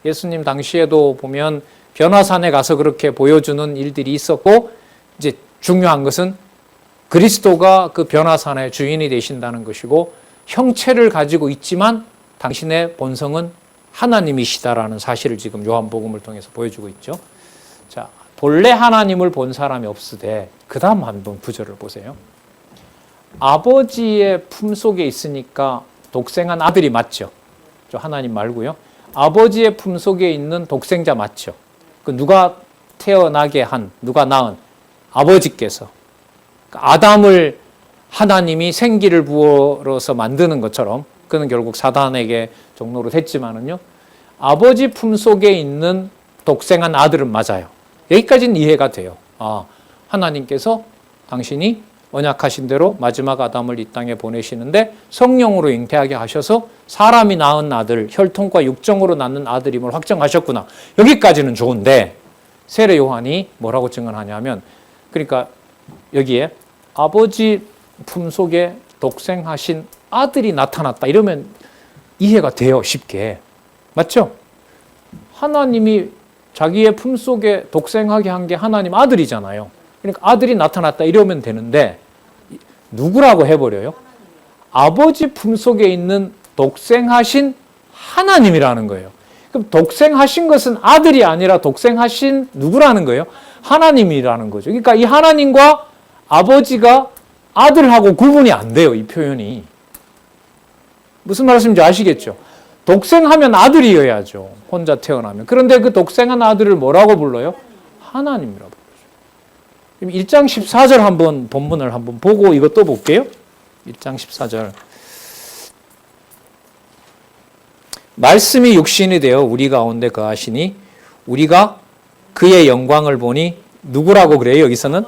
예수님 당시에도 보면 변화산에 가서 그렇게 보여주는 일들이 있었고, 이제 중요한 것은 그리스도가 그 변화산의 주인이 되신다는 것이고, 형체를 가지고 있지만 당신의 본성은 하나님이시다라는 사실을 지금 요한복음을 통해서 보여주고 있죠. 자, 본래 하나님을 본 사람이 없으되, 그 다음 한번 구절을 보세요. 아버지의 품속에 있으니까 독생한 아들이 맞죠. 저 하나님 말고요. 아버지의 품속에 있는 독생자 맞죠. 그 누가 태어나게 한, 누가 낳은? 아버지께서. 아담을 하나님이 생기를 부어서 만드는 것처럼, 그는 결국 사단에게 종로로 됐지만은요, 아버지 품속에 있는 독생한 아들은 맞아요. 여기까지는 이해가 돼요. 아, 하나님께서 당신이 언약하신 대로 마지막 아담을 이 땅에 보내시는데 성령으로 잉태하게 하셔서 사람이 낳은 아들, 혈통과 육정으로 낳는 아들임을 확정하셨구나. 여기까지는 좋은데 세례 요한이 뭐라고 증언하냐면, 그러니까 여기에 아버지 품속에 독생하신 아들이 나타났다 이러면 이해가 돼요, 쉽게. 맞죠? 하나님이 자기의 품속에 독생하게 한 게 하나님 아들이잖아요. 그러니까 아들이 나타났다 이러면 되는데 누구라고 해버려요? 아버지 품속에 있는 독생하신 하나님이라는 거예요. 그럼 독생하신 것은 아들이 아니라 독생하신 누구라는 거예요? 하나님이라는 거죠. 그러니까 이 하나님과 아버지가 아들하고 구분이 안 돼요, 이 표현이. 무슨 말씀인지 아시겠죠? 독생하면 아들이어야죠, 혼자 태어나면. 그런데 그 독생한 아들을 뭐라고 불러요? 하나님이라고 불러요. 1장 14절 한번 본문을 한번 보고 이것 또 볼게요. 1장 14절. 말씀이 육신이 되어 우리 가운데 거하시니 우리가 그의 영광을 보니 누구라고 그래요? 여기서는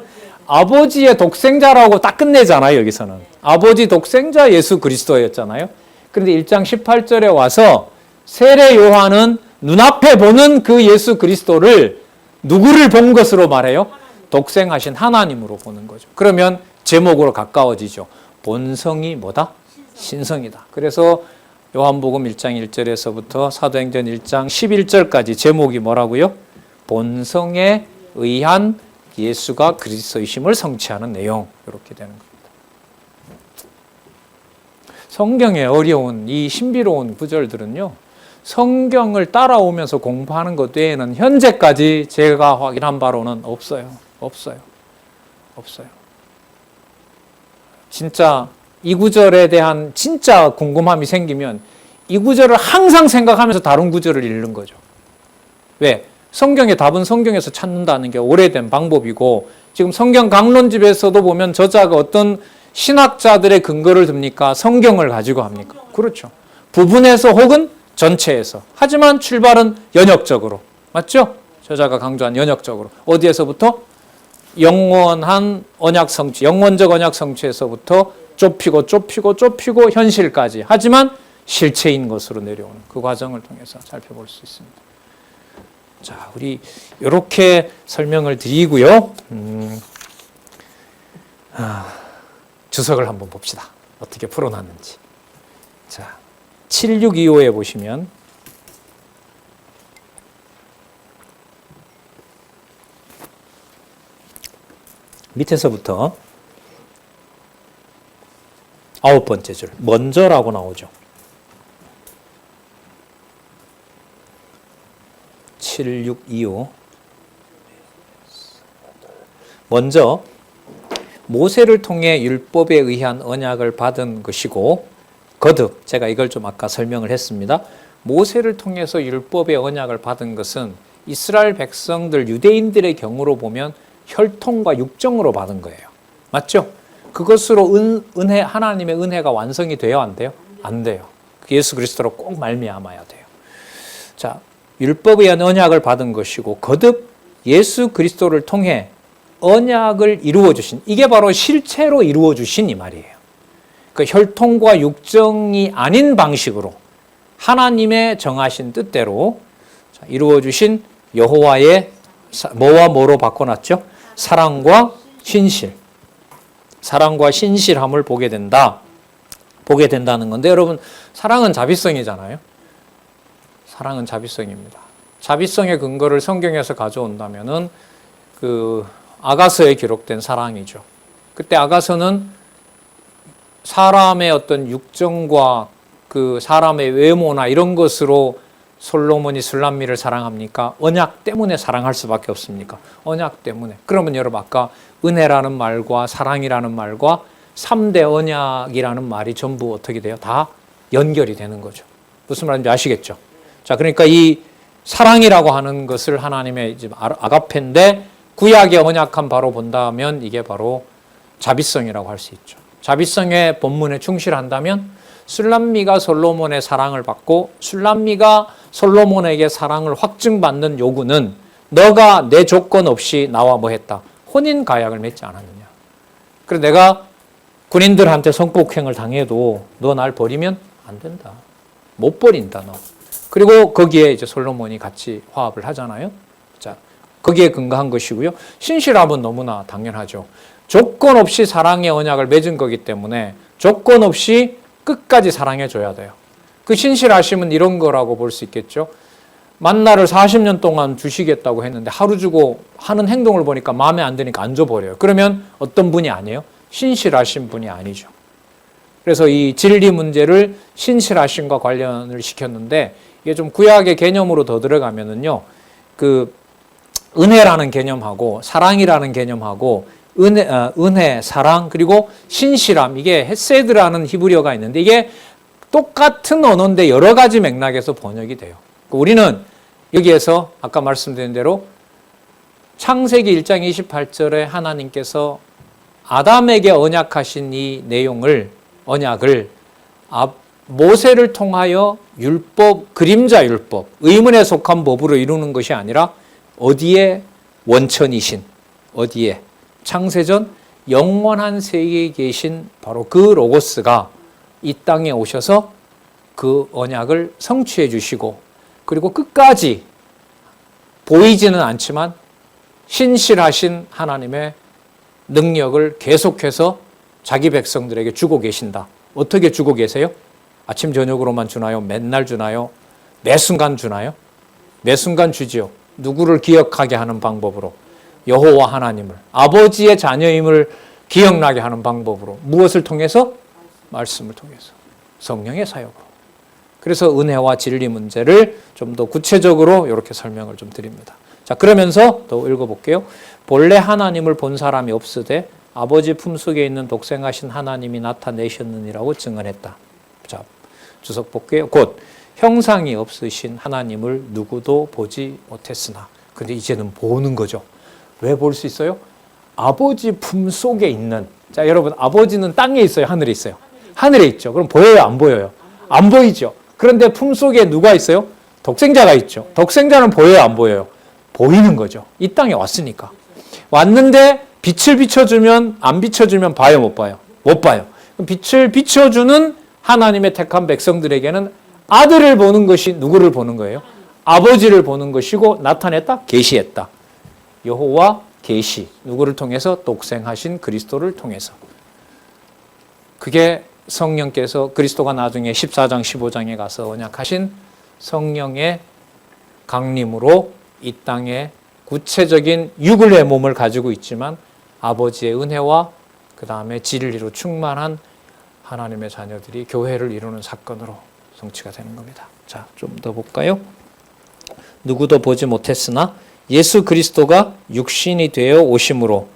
아버지의 독생자라고 딱 끝내잖아요. 여기서는 아버지 독생자 예수 그리스도였잖아요. 그런데 1장 18절에 와서 세례 요한은 눈앞에 보는 그 예수 그리스도를 누구를 본 것으로 말해요? 독생하신 하나님으로 보는 거죠. 그러면 제목으로 가까워지죠. 본성이 뭐다? 신성이다. 그래서 요한복음 1장 1절에서부터 사도행전 1장 11절까지 제목이 뭐라고요? 본성에 의한 예수가 그리스도이심을 성취하는 내용. 이렇게 되는 겁니다. 성경의 어려운 이 신비로운 구절들은요, 성경을 따라오면서 공부하는 것 외에는 현재까지 제가 확인한 바로는 없어요. 진짜 이 구절에 대한 진짜 궁금함이 생기면 이 구절을 항상 생각하면서 다른 구절을 읽는 거죠. 왜? 성경의 답은 성경에서 찾는다는 게 오래된 방법이고, 지금 성경 강론집에서도 보면 저자가 어떤 신학자들의 근거를 듭니까? 성경을 가지고 합니까? 그렇죠. 부분에서 혹은 전체에서. 하지만 출발은 연역적으로. 맞죠? 저자가 강조한 연역적으로. 어디에서부터? 영원한 언약 성취, 영원적 언약 성취에서부터 좁히고 현실까지. 하지만 실체인 것으로 내려오는 그 과정을 통해서 살펴볼 수 있습니다. 자, 우리 이렇게 설명을 드리고요. 주석을 한번 봅시다. 어떻게 풀어놨는지. 자, 7625에 보시면 밑에서부터 9번째 줄, 먼저라고 나오죠. 7625. 먼저 모세를 통해 율법에 의한 언약을 받은 것이고, 거듭, 제가 이걸 좀 아까 설명을 했습니다. 모세를 통해서 율법의 언약을 받은 것은 이스라엘 백성들, 유대인들의 경우로 보면 혈통과 육정으로 받은 거예요. 맞죠? 그것으로 은혜, 하나님의 은혜가 완성이 돼요, 안 돼요? 안 돼요. 예수 그리스도로 꼭 말미암아야 돼요. 자, 율법에 의한 언약을 받은 것이고, 거듭 예수 그리스도를 통해 언약을 이루어 주신, 이게 바로 실체로 이루어 주신 이 말이에요. 그 혈통과 육정이 아닌 방식으로 하나님의 정하신 뜻대로 이루어 주신 여호와의, 뭐와 뭐로 바꿔놨죠? 사랑과 신실. 사랑과 신실함을 보게 된다는 건데, 여러분, 사랑은 자비성이잖아요. 사랑은 자비성입니다. 자비성의 근거를 성경에서 가져온다면은 그 아가서에 기록된 사랑이죠. 그때 아가서는 사람의 어떤 육정과 그 사람의 외모나 이런 것으로 솔로몬이 술람미를 사랑합니까? 언약 때문에 사랑할 수밖에 없습니까? 언약 때문에. 그러면 여러분, 아까 은혜라는 말과 사랑이라는 말과 3대 언약이라는 말이 전부 어떻게 돼요? 다 연결이 되는 거죠. 무슨 말인지 아시겠죠? 자, 그러니까 이 사랑이라고 하는 것을 하나님의 이제 아가페인데, 구약의 언약한 바로 본다면 이게 바로 자비성이라고 할 수 있죠. 자비성의 본문에 충실한다면 술람미가 솔로몬의 사랑을 받고, 술람미가 솔로몬에게 사랑을 확증받는 요구는 너가 내 조건 없이 나와 뭐 했다? 혼인 가약을 맺지 않았느냐. 그래서 내가 군인들한테 성폭행을 당해도 너 날 버리면 안 된다. 못 버린다, 너. 그리고 거기에 이제 솔로몬이 같이 화합을 하잖아요. 자, 거기에 근거한 것이고요. 신실함은 너무나 당연하죠. 조건 없이 사랑의 언약을 맺은 거기 때문에 조건 없이 끝까지 사랑해 줘야 돼요. 그 신실하심은 이런 거라고 볼 수 있겠죠. 만나를 40년 동안 주시겠다고 했는데 하루 주고 하는 행동을 보니까 마음에 안 드니까 안 줘버려요. 그러면 어떤 분이 아니에요? 신실하신 분이 아니죠. 그래서 이 진리 문제를 신실하심과 관련을 시켰는데 이게 좀 구약의 개념으로 더 들어가면은요, 그 은혜라는 개념하고 사랑이라는 개념하고 은혜, 사랑, 그리고 신실함, 이게 헤세드라는 히브리어가 있는데 이게 똑같은 언어인데 여러 가지 맥락에서 번역이 돼요. 우리는 여기에서 아까 말씀드린 대로 창세기 1장 28절에 하나님께서 아담에게 언약하신 이 내용을, 언약을 모세를 통하여 율법, 그림자 율법, 의문에 속한 법으로 이루는 것이 아니라 어디에? 원천이신, 어디에? 창세전 영원한 세계에 계신 바로 그 로고스가 이 땅에 오셔서 그 언약을 성취해 주시고, 그리고 끝까지 보이지는 않지만 신실하신 하나님의 능력을 계속해서 자기 백성들에게 주고 계신다. 어떻게 주고 계세요? 아침 저녁으로만 주나요? 맨날 주나요? 매 순간 주나요? 매 순간 주지요. 누구를 기억하게 하는 방법으로? 여호와 하나님을, 아버지의 자녀임을 기억나게 하는 방법으로. 무엇을 통해서? 말씀을 통해서. 성령의 사역으로. 그래서 은혜와 진리 문제를 좀 더 구체적으로 이렇게 설명을 좀 드립니다. 자, 그러면서 더 읽어볼게요. 본래 하나님을 본 사람이 없으되 아버지 품속에 있는 독생하신 하나님이 나타내셨느니라고 증언했다. 자, 주석 볼게요. 곧 형상이 없으신 하나님을 누구도 보지 못했으나. 근데 이제는 보는 거죠. 왜 볼 수 있어요? 아버지 품속에 있는. 자, 여러분, 아버지는 땅에 있어요? 하늘에 있어요? 하늘에 있죠. 그럼 보여요? 안 보여요? 안 보이죠. 그런데 품속에 누가 있어요? 독생자가 있죠. 독생자는 보여요? 안 보여요? 보이는 거죠. 이 땅에 왔으니까. 왔는데 빛을 비춰주면, 안 비춰주면 봐요? 못 봐요? 못 봐요. 빛을 비춰주는 하나님의 택한 백성들에게는 아들을 보는 것이 누구를 보는 거예요? 아버지를 보는 것이고, 나타냈다? 계시했다. 여호와 계시. 누구를 통해서? 독생하신 그리스도를 통해서. 그게 성령께서, 그리스도가 나중에 14장 15장에 가서 언약하신 성령의 강림으로 이 땅에 구체적인 육의 몸을 가지고 있지만 아버지의 은혜와 그 다음에 진리로 충만한 하나님의 자녀들이 교회를 이루는 사건으로 성취가 되는 겁니다. 자, 좀 더 볼까요? 누구도 보지 못했으나 예수 그리스도가 육신이 되어 오심으로,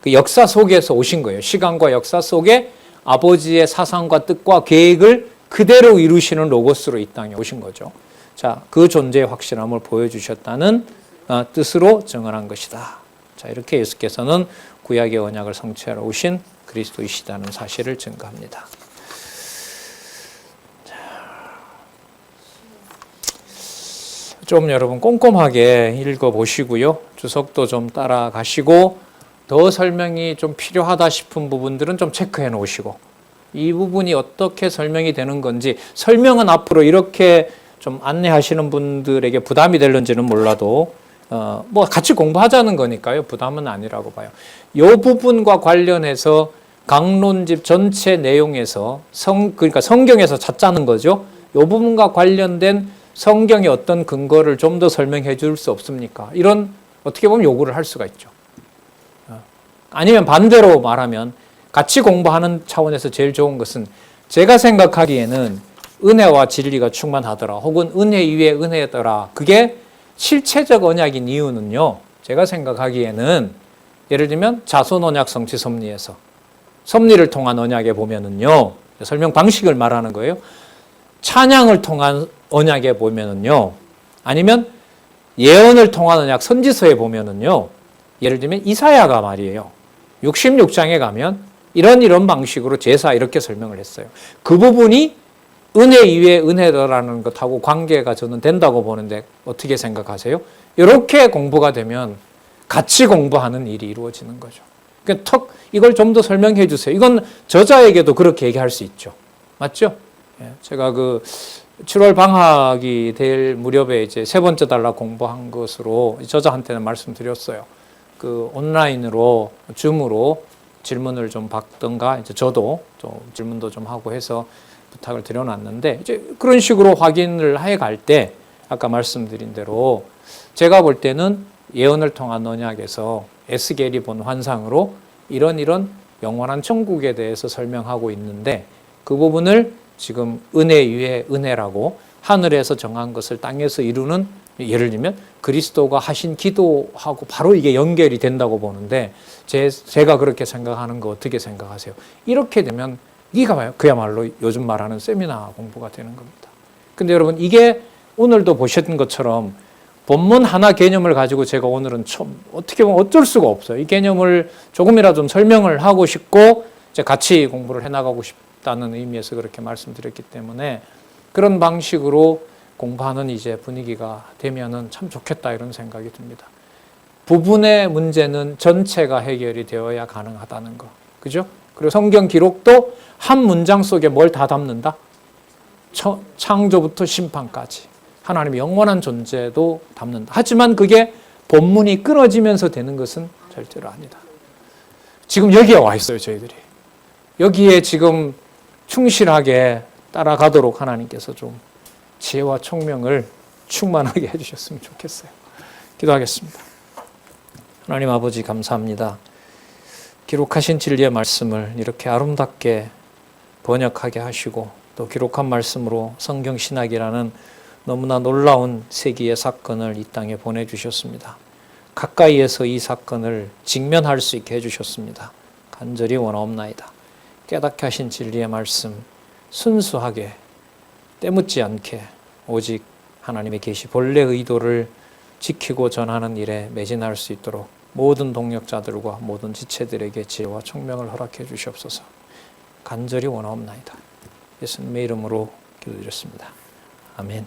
그 역사 속에서 오신 거예요. 시간과 역사 속에 아버지의 사상과 뜻과 계획을 그대로 이루시는 로고스로 이 땅에 오신 거죠. 자, 그 존재의 확실함을 보여주셨다는 뜻으로 증언한 것이다. 자, 이렇게 예수께서는 구약의 언약을 성취하러 오신 그리스도이시다는 사실을 증거합니다. 좀 여러분 꼼꼼하게 읽어보시고요. 주석도 좀 따라가시고, 더 설명이 좀 필요하다 싶은 부분들은 좀 체크해 놓으시고, 이 부분이 어떻게 설명이 되는 건지, 설명은 앞으로 이렇게 좀 안내하시는 분들에게 부담이 될는지는 몰라도 뭐 같이 공부하자는 거니까요. 부담은 아니라고 봐요. 이 부분과 관련해서 강론집 전체 내용에서 그러니까 성경에서 찾자는 거죠. 이 부분과 관련된 성경의 어떤 근거를 좀 더 설명해 줄 수 없습니까? 이런 어떻게 보면 요구를 할 수가 있죠. 아니면 반대로 말하면 같이 공부하는 차원에서 제일 좋은 것은, 제가 생각하기에는 은혜와 진리가 충만하더라, 혹은 은혜 위에 은혜더라, 그게 실체적 언약인 이유는요, 제가 생각하기에는 예를 들면 자손 언약 성취 섭리에서 섭리를 통한 언약에 보면은요, 설명 방식을 말하는 거예요. 찬양을 통한 언약에 보면은요, 아니면 예언을 통한 언약 선지서에 보면은요, 예를 들면 이사야가 말이에요. 66장에 가면 이런 방식으로 제사 이렇게 설명을 했어요. 그 부분이 은혜 위에 은혜라는 것하고 관계가 저는 된다고 보는데 어떻게 생각하세요? 이렇게 공부가 되면 같이 공부하는 일이 이루어지는 거죠. 그러니까 이걸 좀 더 설명해 주세요. 이건 저자에게도 그렇게 얘기할 수 있죠. 맞죠? 예, 제가 7월 방학이 될 무렵에 이제 세 번째 단락 공부한 것으로 저자한테는 말씀드렸어요. 온라인으로, 줌으로 질문을 좀 받던가, 이제 저도 좀 질문도 좀 하고 해서 부탁을 드려놨는데, 이제 그런 식으로 확인을 해 갈 때, 아까 말씀드린 대로, 제가 볼 때는 예언을 통한 언약에서 에스겔이 본 환상으로 이런 영원한 천국에 대해서 설명하고 있는데, 그 부분을 지금 은혜 위에 은혜라고 하늘에서 정한 것을 땅에서 이루는, 예를 들면 그리스도가 하신 기도하고 바로 이게 연결이 된다고 보는데, 제가 그렇게 생각하는 거 어떻게 생각하세요? 이렇게 되면 이가 그야말로 요즘 말하는 세미나 공부가 되는 겁니다. 근데 여러분, 이게 오늘도 보셨던 것처럼 본문 하나 개념을 가지고 제가 오늘은 어떻게 보면 어쩔 수가 없어요. 이 개념을 조금이라도 좀 설명을 하고 싶고 이제 같이 공부를 해나가고 싶다는 의미에서 그렇게 말씀드렸기 때문에, 그런 방식으로 공부하는 이제 분위기가 되면은 참 좋겠다, 이런 생각이 듭니다. 부분의 문제는 전체가 해결이 되어야 가능하다는 거. 그죠? 그리고 성경 기록도 한 문장 속에 뭘 다 담는다? 창조부터 심판까지. 하나님의 영원한 존재도 담는다. 하지만 그게 본문이 끊어지면서 되는 것은 절대로 아니다. 지금 여기에 와 있어요, 저희들이. 여기에 지금 충실하게 따라가도록 하나님께서 좀 지혜와 총명을 충만하게 해주셨으면 좋겠어요. 기도하겠습니다. 하나님 아버지, 감사합니다. 기록하신 진리의 말씀을 이렇게 아름답게 번역하게 하시고, 또 기록한 말씀으로 성경 신학이라는 너무나 놀라운 세기의 사건을 이 땅에 보내주셨습니다. 가까이에서 이 사건을 직면할 수 있게 해주셨습니다. 간절히 원하옵나이다. 깨닫게 하신 진리의 말씀 순수하게 때묻지 않게 오직 하나님의 계시 본래 의도를 지키고 전하는 일에 매진할 수 있도록 모든 동역자들과 모든 지체들에게 지혜와 총명을 허락해 주시옵소서. 간절히 원하옵나이다. 예수님의 이름으로 기도드렸습니다. 아멘.